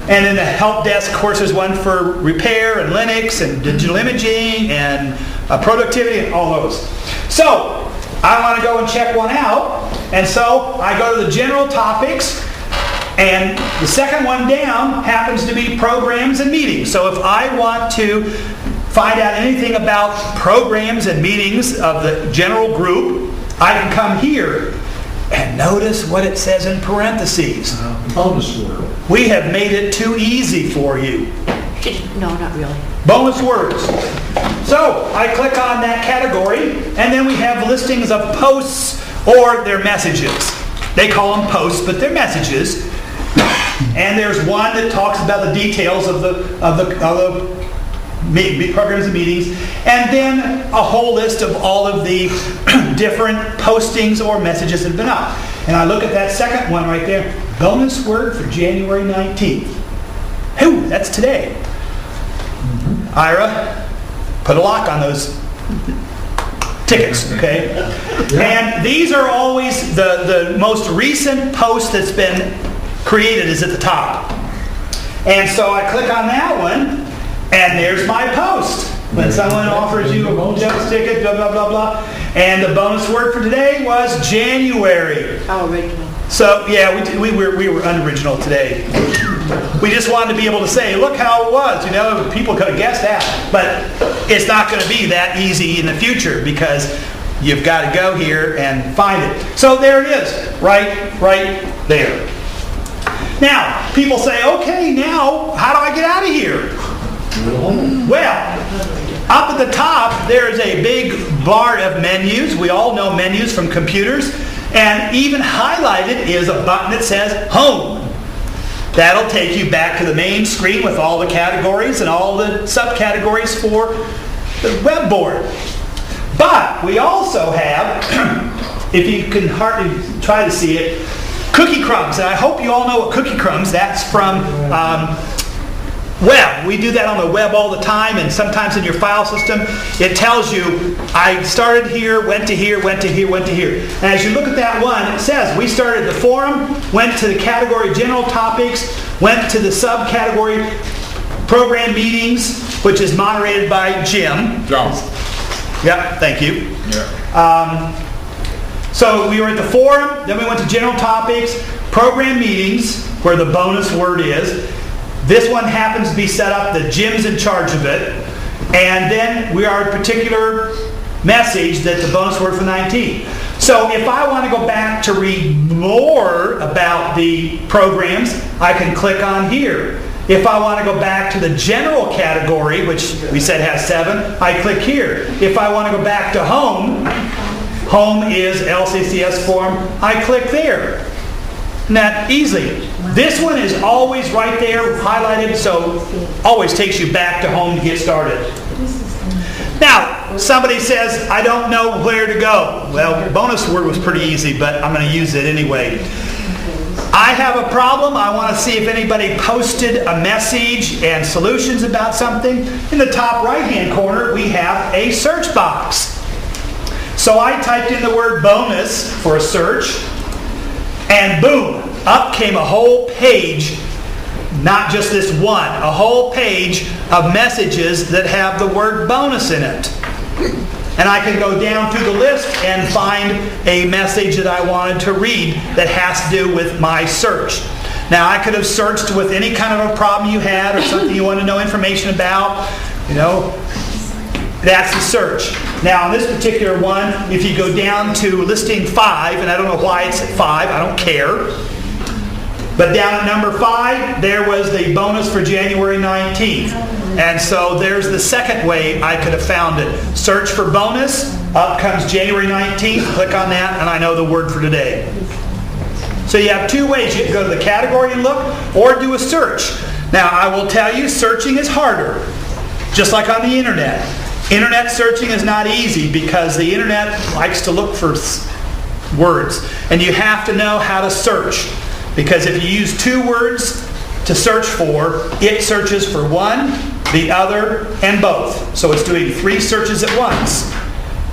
And in the help desk, of course, there's one for repair and Linux and digital imaging and productivity and all those. So I want to go and check one out. And so I go to the general topics. And the second one down happens to be programs and meetings. So if I want to find out anything about programs and meetings of the general group, I can come here and notice what it says in parentheses. Bonus word. We have made it too easy for you. No, not really. Bonus words. So I click on that category, and then we have listings of posts or their messages. They call them posts, but they're messages. And there's one that talks about the details of the programs and meetings, and then a whole list of all of the different postings or messages that have been up. And I look at that second one right there, bonus word for January 19th. Whew, that's today. Ira, put a lock on those tickets, okay? And these are always the most recent post that's been created is at the top. And so I click on that one, and there's my post. When someone offers you a bonus ticket, blah, blah, blah, blah. And the bonus word for today was January. How original. So, yeah, we were unoriginal today. We just wanted to be able to say, look how it was. You know, people could have guessed that. But it's not going to be that easy in the future because you've got to go here and find it. So there it is, right there. Now, people say, okay, now, how do I get out of here? Well, up at the top, there's a big bar of menus. We all know menus from computers. And even highlighted is a button that says Home. That'll take you back to the main screen with all the categories and all the subcategories for the web board. But we also have, if you can hardly try to see it, cookie crumbs. And I hope you all know what cookie crumbs, that's from web. We do that on the web all the time, and sometimes in your file system, it tells you, I started here, went to here, went to here, went to here. And as you look at that one, it says, we started the forum, went to the category general topics, went to the subcategory program meetings, which is moderated by Jim. John. Yep, thank you. Yeah. So we were at the forum, then we went to general topics, program meetings, where the bonus word is. This one happens to be set up that Jim's in charge of it. And then we are a particular message that the bonus word for 19. So if I want to go back to read more about the programs, I can click on here. If I want to go back to the general category, which we said has 7, I click here. If I want to go back to home, home is LCCS forum, I click there. And that easily. This one is always right there, highlighted, so always takes you back to home to get started. Now, somebody says, I don't know where to go. Well, bonus word was pretty easy, but I'm going to use it anyway. I have a problem. I want to see if anybody posted a message and solutions about something. In the top right-hand corner, we have a search box. So I typed in the word bonus for a search, and boom, up came a whole page, not just this one, a whole page of messages that have the word bonus in it. And I can go down through the list and find a message that I wanted to read that has to do with my search. Now, I could have searched with any kind of a problem you had or something you want to know information about. You know, that's the search. Now, on this particular one, if you go down to listing 5, and I don't know why it's at 5, I don't care. But down at number 5, there was the bonus for January 19th. And so there's the second way I could have found it. Search for bonus, up comes January 19th, click on that, and I know the word for today. So you have 2 ways. You can go to the category and look, or do a search. Now, I will tell you, searching is harder, just like on the internet. Internet searching is not easy because the internet likes to look for words, and you have to know how to search. Because if you use 2 words to search for, it searches for one, the other, and both. So it's doing 3 searches at once.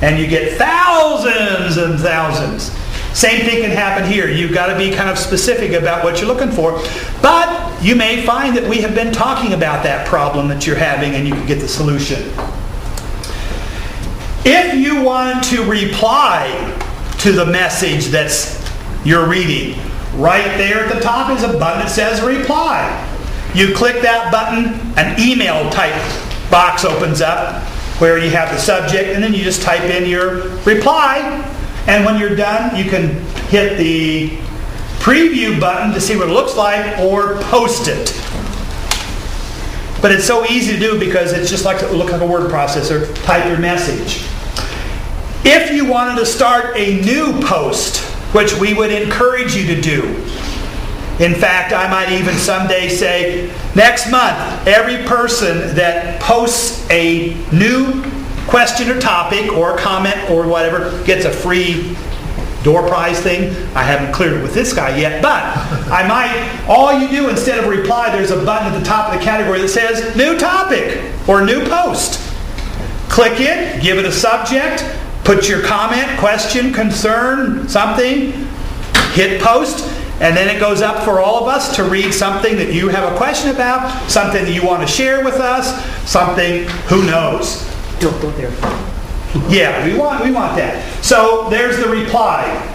And you get thousands and thousands. Same thing can happen here. You've got to be kind of specific about what you're looking for. But you may find that we have been talking about that problem that you're having, and you can get the solution. If you want to reply to the message that's you're reading, right there at the top is a button that says reply. You click that button, an email type box opens up where you have the subject, and then you just type in your reply. And when you're done, you can hit the preview button to see what it looks like, or post it. But it's so easy to do because it's just like look like a word processor. Type your message. If you wanted to start a new post, which we would encourage you to do. In fact, I might even someday say, next month, every person that posts a new question or topic or comment or whatever gets a free door prize thing. I haven't cleared it with this guy yet, but I might, all you do instead of reply, there's a button at the top of the category that says new topic or new post. Click it, give it a subject, put your comment, question, concern, something, hit post, And then it goes up for all of us to read something that you have a question about, something that you want to share with us, something, who knows. Don't go there. Yeah, we want that. So there's the reply.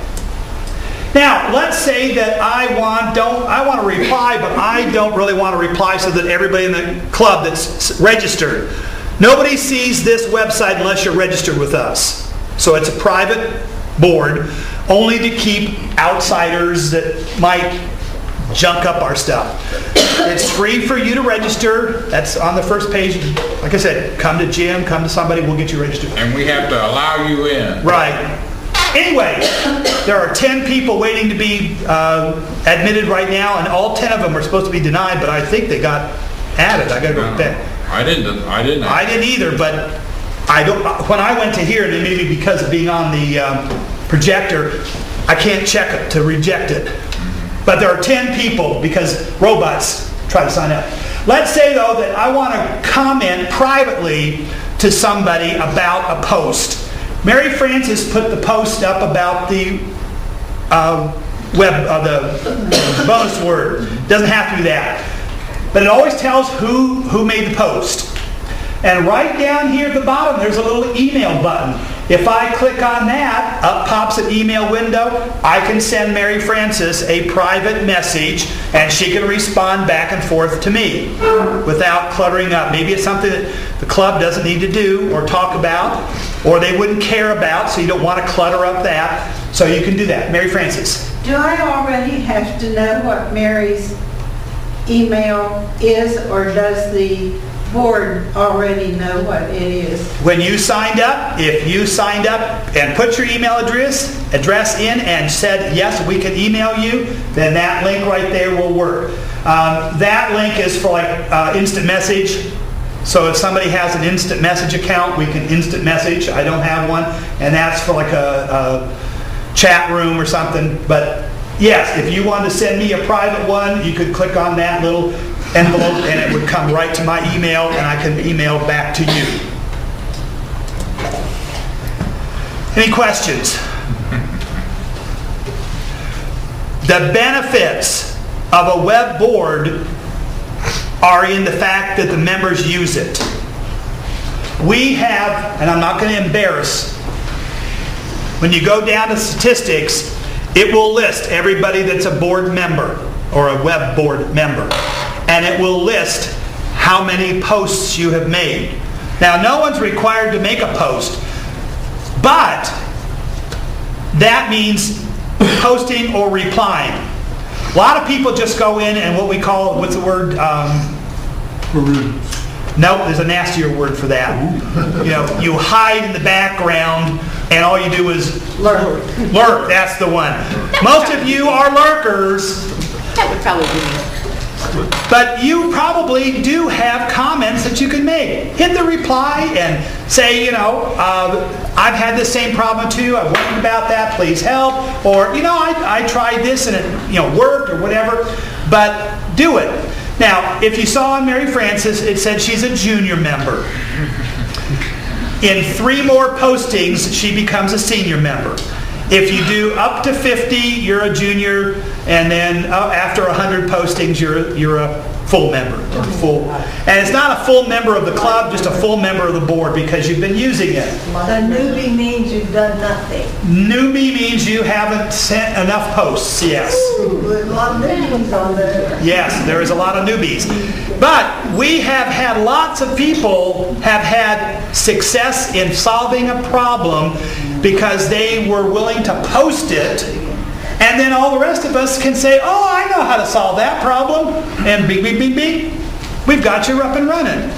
Now, let's say that I want to reply, but I don't really want to reply so that everybody in the club that's registered. Nobody sees this website unless you're registered with us. So it's a private board, only to keep outsiders that might junk up our stuff. It's free for you to register. That's on the first page. Like I said, come to Jim, come to somebody, we'll get you registered. And we have to allow you in. Right. Anyway, there are 10 people waiting to be admitted right now, and all 10 of them are supposed to be denied, but I think they got added. I got to go back. I didn't either, but I don't. When I went to hear it, and maybe because of being on the projector, I can't check it to reject it. But there are 10 people because robots try to sign up. Let's say, though, that I want to comment privately to somebody about a post. Mary Frances put the post up about the the bonus word. Doesn't have to be that. But it always tells who made the post. And right down here at the bottom, there's a little email button. If I click on that, up pops an email window. I can send Mary Frances a private message, and she can respond back and forth to me without cluttering up. Maybe it's something that the club doesn't need to do or talk about, or they wouldn't care about, so you don't want to clutter up that. So you can do that. Mary Frances. Do I already have to know what Mary's email is, or does the board already know what it is? When you signed up, if you signed up and put your email address in and said, yes, we can email you, then that link right there will work. That link is for like instant message. So if somebody has an instant message account, we can instant message. I don't have one. And that's for like a chat room or something. But yes, if you wanted to send me a private one, you could click on that little envelope and it would come right to my email, and I can email back to you. Any questions? The benefits of a web board are in the fact that the members use it. We have, and I'm not going to embarrass, when you go down to statistics, it will list everybody that's a board member or a web board member. And it will list how many posts you have made. Now, no one's required to make a post, but that means posting or replying. A lot of people just go in and what we call, what's the word? Nope, there's a nastier word for that. You hide in the background and all you do is Lurk. Lurk, that's the one. Most of you are lurkers. That would probably be me. But you probably do have comments that you can make. Hit the reply and say, I've had the same problem too. I wondered about that. Please help. Or, I tried this and it, worked or whatever. But do it. Now, if you saw on Mary Frances, it said she's a junior member. In 3 more postings, she becomes a senior member. If you do up to 50, you're a junior, and then after 100 postings, you're a full member. And it's not a full member of the club, just a full member of the board because you've been using it. The newbie means you've done nothing. Newbie means you haven't sent enough posts, yes. Ooh, there's a lot of newbies on there. Yes, there is a lot of newbies. But we have had lots of people have had success in solving a problem because they were willing to post it, and then all the rest of us can say, oh, I know how to solve that problem, and beep, beep, beep, beep, we've got you up and running.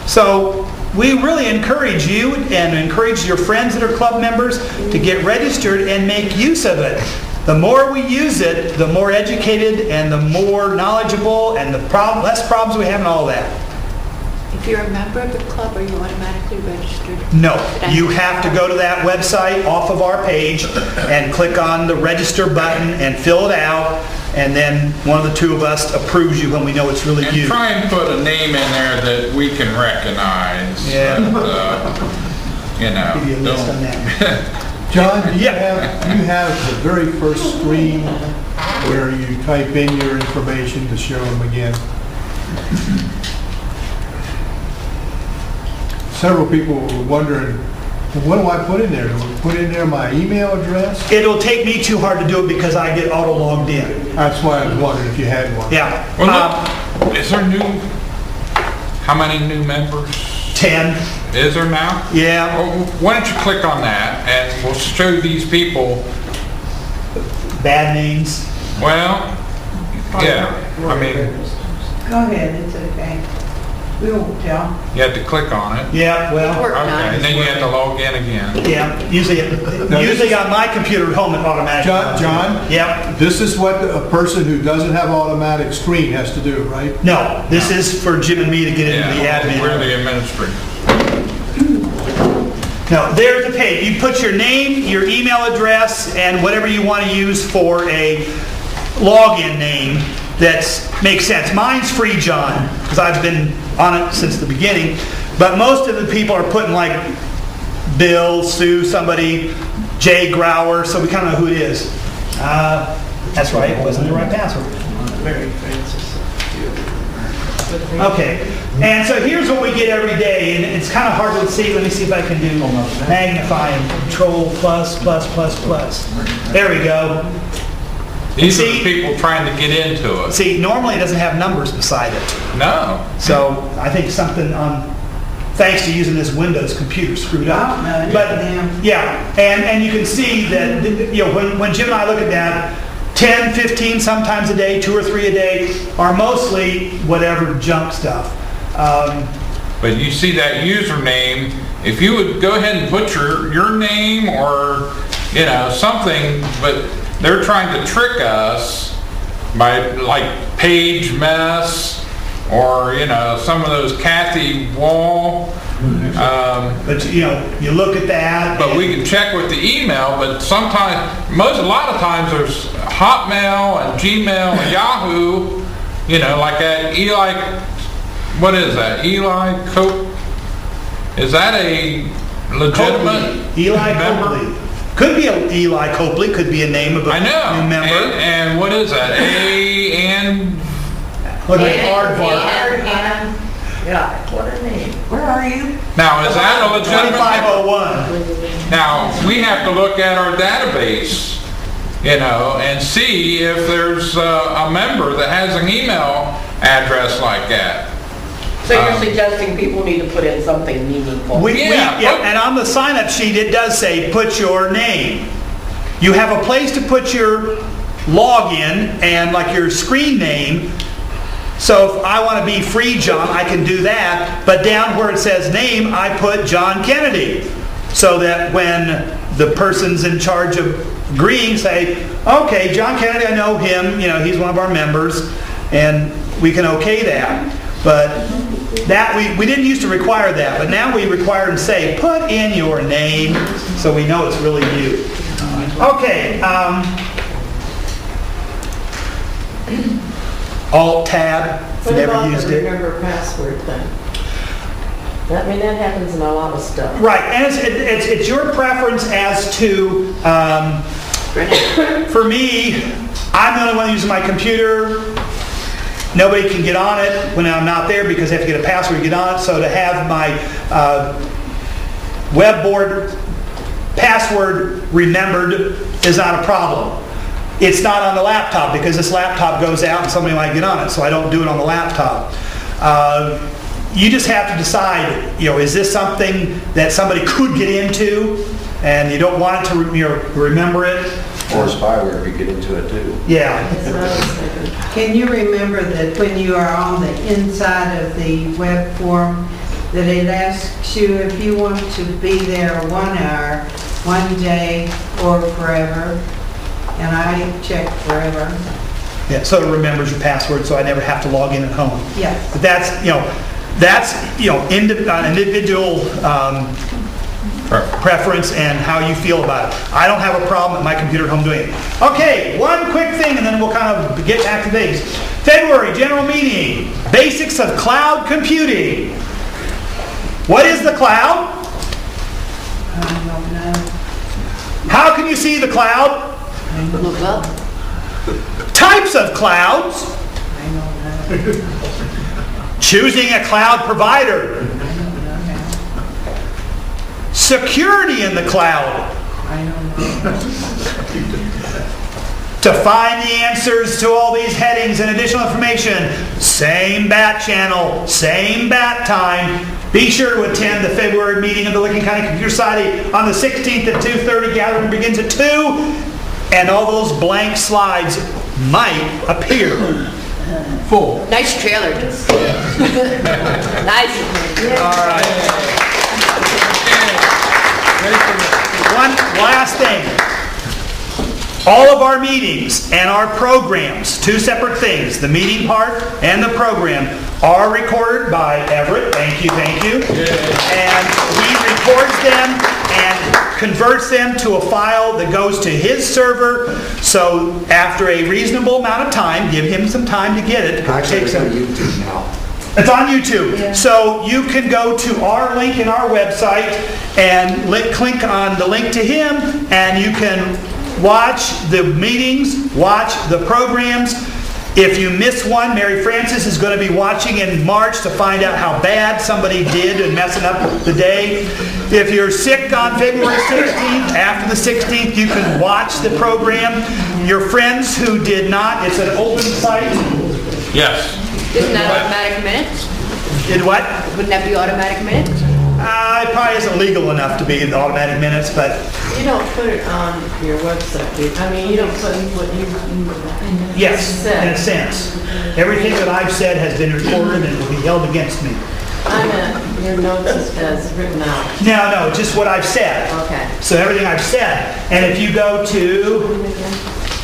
So we really encourage you and encourage your friends that are club members to get registered and make use of it. The more we use it, the more educated and the more knowledgeable and the less problems we have and all that. If you're a member of the club, are you automatically registered? No, you have to go to that website off of our page and click on the register button and fill it out, and then one of the two of us approves you when we know it's really And you. try and put a name in there that we can recognize. Yeah. But, Give you a list on that. John, do Yeah. you have the very first screen where you type in your information to show them again? Several people were wondering, what do I put in there? Do I put in there my email address? It'll take me too hard to do it because I get auto logged in. That's why I was wondering if you had one. Yeah. Well, look, is there how many new members? 10. Is there now? Yeah. Well, why don't you click on that and we'll show these people. Bad names. Well, yeah, I mean, Go ahead, it's okay. We won't tell. you have to click on it. Yeah, well, Work Okay, nice. and then you have to log in again. yeah. Usually on my computer at home, it automatically. John? Yep. This is what a person who doesn't have automatic screen has to do, right? No, this is for Jim and me to get into the Yeah, we're admin. the administrators. No, there's the page. You put your name, your email address, and whatever you want to use for a login name that makes sense. Mine's Free John, because I've been on it since the beginning. But most of the people are putting like Bill, Sue, somebody, Jay Grower, so we kind of know who it is. That's right, it wasn't the right password. Okay, and so here's what we get every day, and it's kind of hard to see. Let me see if I can do magnify and control plus. There we go. These are See? the people trying to get into it. See, normally it doesn't have numbers beside it. No. So I think something thanks to using this Windows computer screwed up. Oh, no, But yeah. yeah, and you can see that, you know, when Jim and I look at that, 10, 15 sometimes a day, 2 or 3 a day, are mostly whatever junk stuff. But you see that username, if you would go ahead and put your name or, you know, something, but they're trying to trick us by like Page Mess or, you know, some of those Kathy Wall. But you know, you look at that. But we can check with the email, but sometimes, a lot of times there's Hotmail and Gmail and Yahoo, you know, like that Eli, what is that? Eli Cope? Is that a legitimate Copley. Eli member? Copley. Could be a Eli Copley, could be a name of a I know. new member. And what is that? Look at Aardvark. Yeah, what a name. Where are you? Now, is that a legitimate member? 2501. Now, we have to look at our database, you know, and see if there's a member that has an email address like that. So you're suggesting people need to put in something meaningful? And on the sign-up sheet, it does say, put your name. You have a place to put your login and like your screen name. So if I want to be Free John, I can do that. But down where it says name, I put John Kennedy. So that when the person's in charge of agreeing, say, okay, John Kennedy, I know him. You know, he's one of our members. And we can okay that. But that we didn't used to require that, but now we require and say, put in your name so we know it's really you. Okay. Alt-tab, What never about used the it. remember password thing? I mean, that happens in a lot of stuff. Right, and it's your preference as to, for me, I'm the only one using my computer. Nobody can get on it when I'm not there because they have to get a password to get on it. So to have my web board password remembered is not a problem. It's not on the laptop because this laptop goes out and somebody might get on it, so I don't do it on the laptop. You just have to decide, you know, is this something that somebody could get into and you don't want it to remember it? Or spyware, if you get into it too. Yeah. That's what I was thinking. Can you remember that when you are on the inside of the web form, that it asks you if you want to be there 1 hour, 1 day, or forever? And I check forever. Yeah, so it remembers your password, so I never have to log in at home. Yes. But that's individual preference and how you feel about it. I don't have a problem at my computer at home doing it. Okay, one quick thing, and then we'll kind of get back to things. February general meeting, basics of cloud computing. What is the cloud? I don't know. How can you see the cloud? Look up. Types of clouds. Choosing a cloud provider. Security in the cloud. To find the answers to all these headings and additional information, same bat channel, same bat time. Be sure to attend the February meeting of the Licking County Computer Society on the 16th at 2:30. Gathering begins at 2, and all those blank slides might appear. Full. Nice trailer. Nice. All right. One last thing. All of our meetings and our programs, two separate things, the meeting part and the program, are recorded by Everett. Thank you, thank you. And he records them and converts them to a file that goes to his server. So after a reasonable amount of time, give him some time to get it. Actually, it's on YouTube now. It's on YouTube. Yeah. So you can go to our link in our website and click on the link to him, and you can watch the meetings, watch the programs. If you miss one, Mary Frances is going to be watching in March to find out how bad somebody did in messing up the day. If you're sick on February 16th, after the 16th, you can watch the program. Your friends who did not, it's an open site. Yes. Isn't that automatic minutes? Did what? Wouldn't that be automatic minutes? It probably isn't legal enough to be in the automatic minutes, but... You don't put it on your website, do you? I mean, you don't put what you Yes, said. in a sense. Everything that I've said has been recorded and will be held against me. I meant your notes as written out. No, just what I've said. Okay. So everything I've said. And if you go to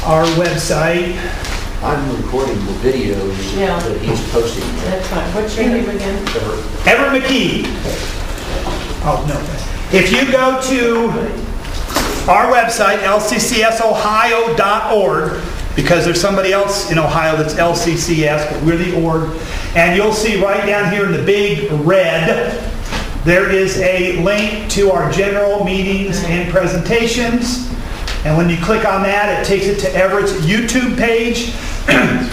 our website... I'm recording the videos that he's posting. That's fine. What's your name again? Everett McKee. Oh, no. If you go to our website, lccsohio.org, because there's somebody else in Ohio that's LCCS, but we're the org, and you'll see right down here in the big red, there is a link to our general meetings and presentations. And when you click on that, it takes it to Everett's YouTube page.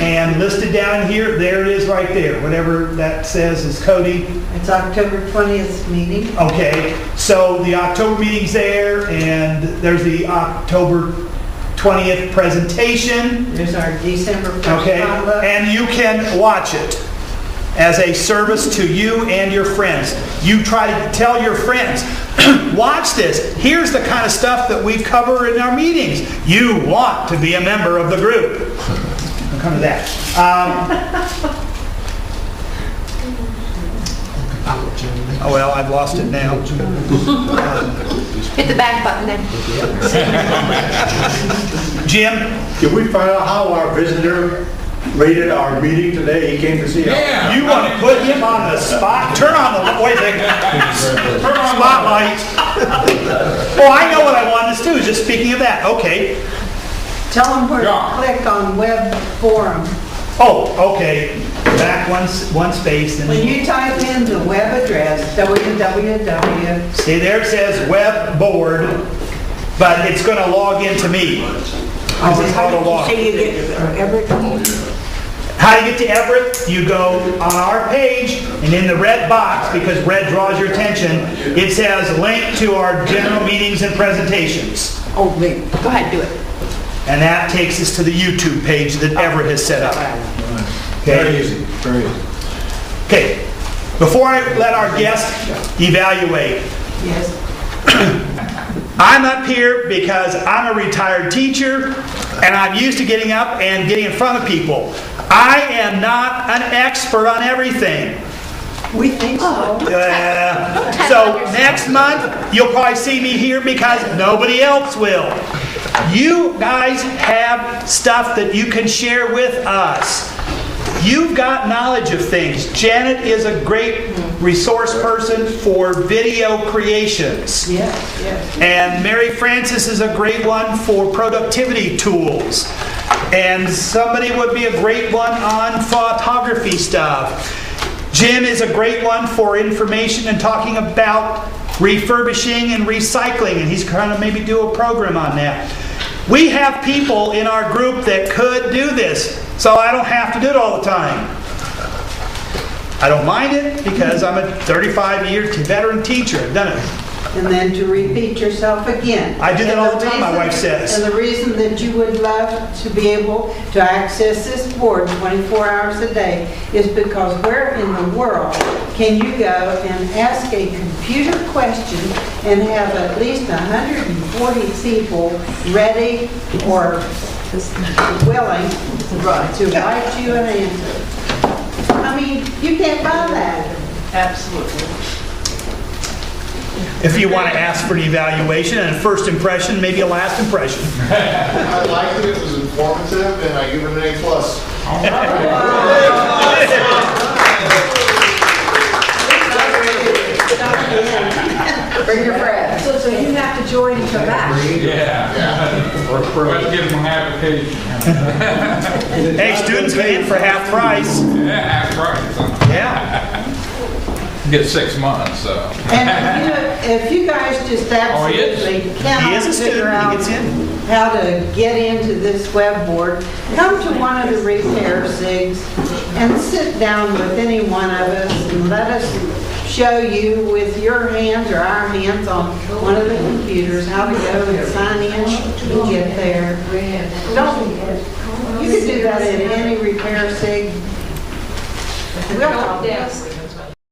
And listed down here, there it is right there. Whatever that says is Cody. It's October 20th meeting. Okay, so the October meeting's there, and there's the October 20th presentation. There's our December 1st Okay, potluck. and you can watch it as a service to you and your friends. You try to tell your friends, watch this. Here's the kind of stuff that we cover in our meetings. You want to be a member of the group. I'll come to that. Oh, well, I've lost it now. Hit the back button then. Jim? Did we find out how our visitor rated our meeting today? He came to see us. Yeah. You want to put him on the spot? Turn on the wait a second. Turn on spotlight. Oh, I know what I wanted us to do. Just speaking of that. Okay. Tell them where Yeah. to click on web forum. Oh, okay. Back one space. And When you type in the web address, www. see there it says web board, but it's going to log into me. This is how to log. Say you get Everett. How do you get to Everett? You go on our page, and in the red box, because red draws your attention, it says link to our general meetings and presentations. Oh, wait. Go ahead, do it. And that takes us to the YouTube page that Everett has set up. Very easy, very easy. Okay, before I let our guest evaluate, Yes. I'm up here because I'm a retired teacher and I'm used to getting up and getting in front of people. I am not an expert on everything. We think so. So next month, you'll probably see me here because nobody else will. You guys have stuff that you can share with us. You've got knowledge of things. Janet is a great resource person for video creations. Yes. And Mary Frances is a great one for productivity tools. And somebody would be a great one on photography stuff. Jim is a great one for information and talking about refurbishing and recycling, and he's going to maybe do a program on that. We have people in our group that could do this, so I don't have to do it all the time. I don't mind it because I'm a 35-year veteran teacher. I've done it. And then to repeat yourself again. I do that all the time, my wife says. And the reason that you would love to be able to access this board 24 hours a day is because where in the world can you go and ask a computer question and have at least 140 people ready or willing to write you an answer? I mean, you can't buy that. Absolutely. If you want to ask for an evaluation and a first impression, maybe a last impression. I liked it, it was informative, and I give it an A+. Bring your friends. So you have to join and come back. Yeah. Let's give them half vacation. Hey, students get in for half price. Yeah, half price. Yeah. Get 6 months, so. And if you guys just absolutely He is cannot a student. figure He out gets in. how to get into this web board, come to one of the repair SIGs and sit down with any one of us and let us show you with your hands or our hands on one of the computers how to go and sign in and get there. You can do that at any repair SIG. We'll help you.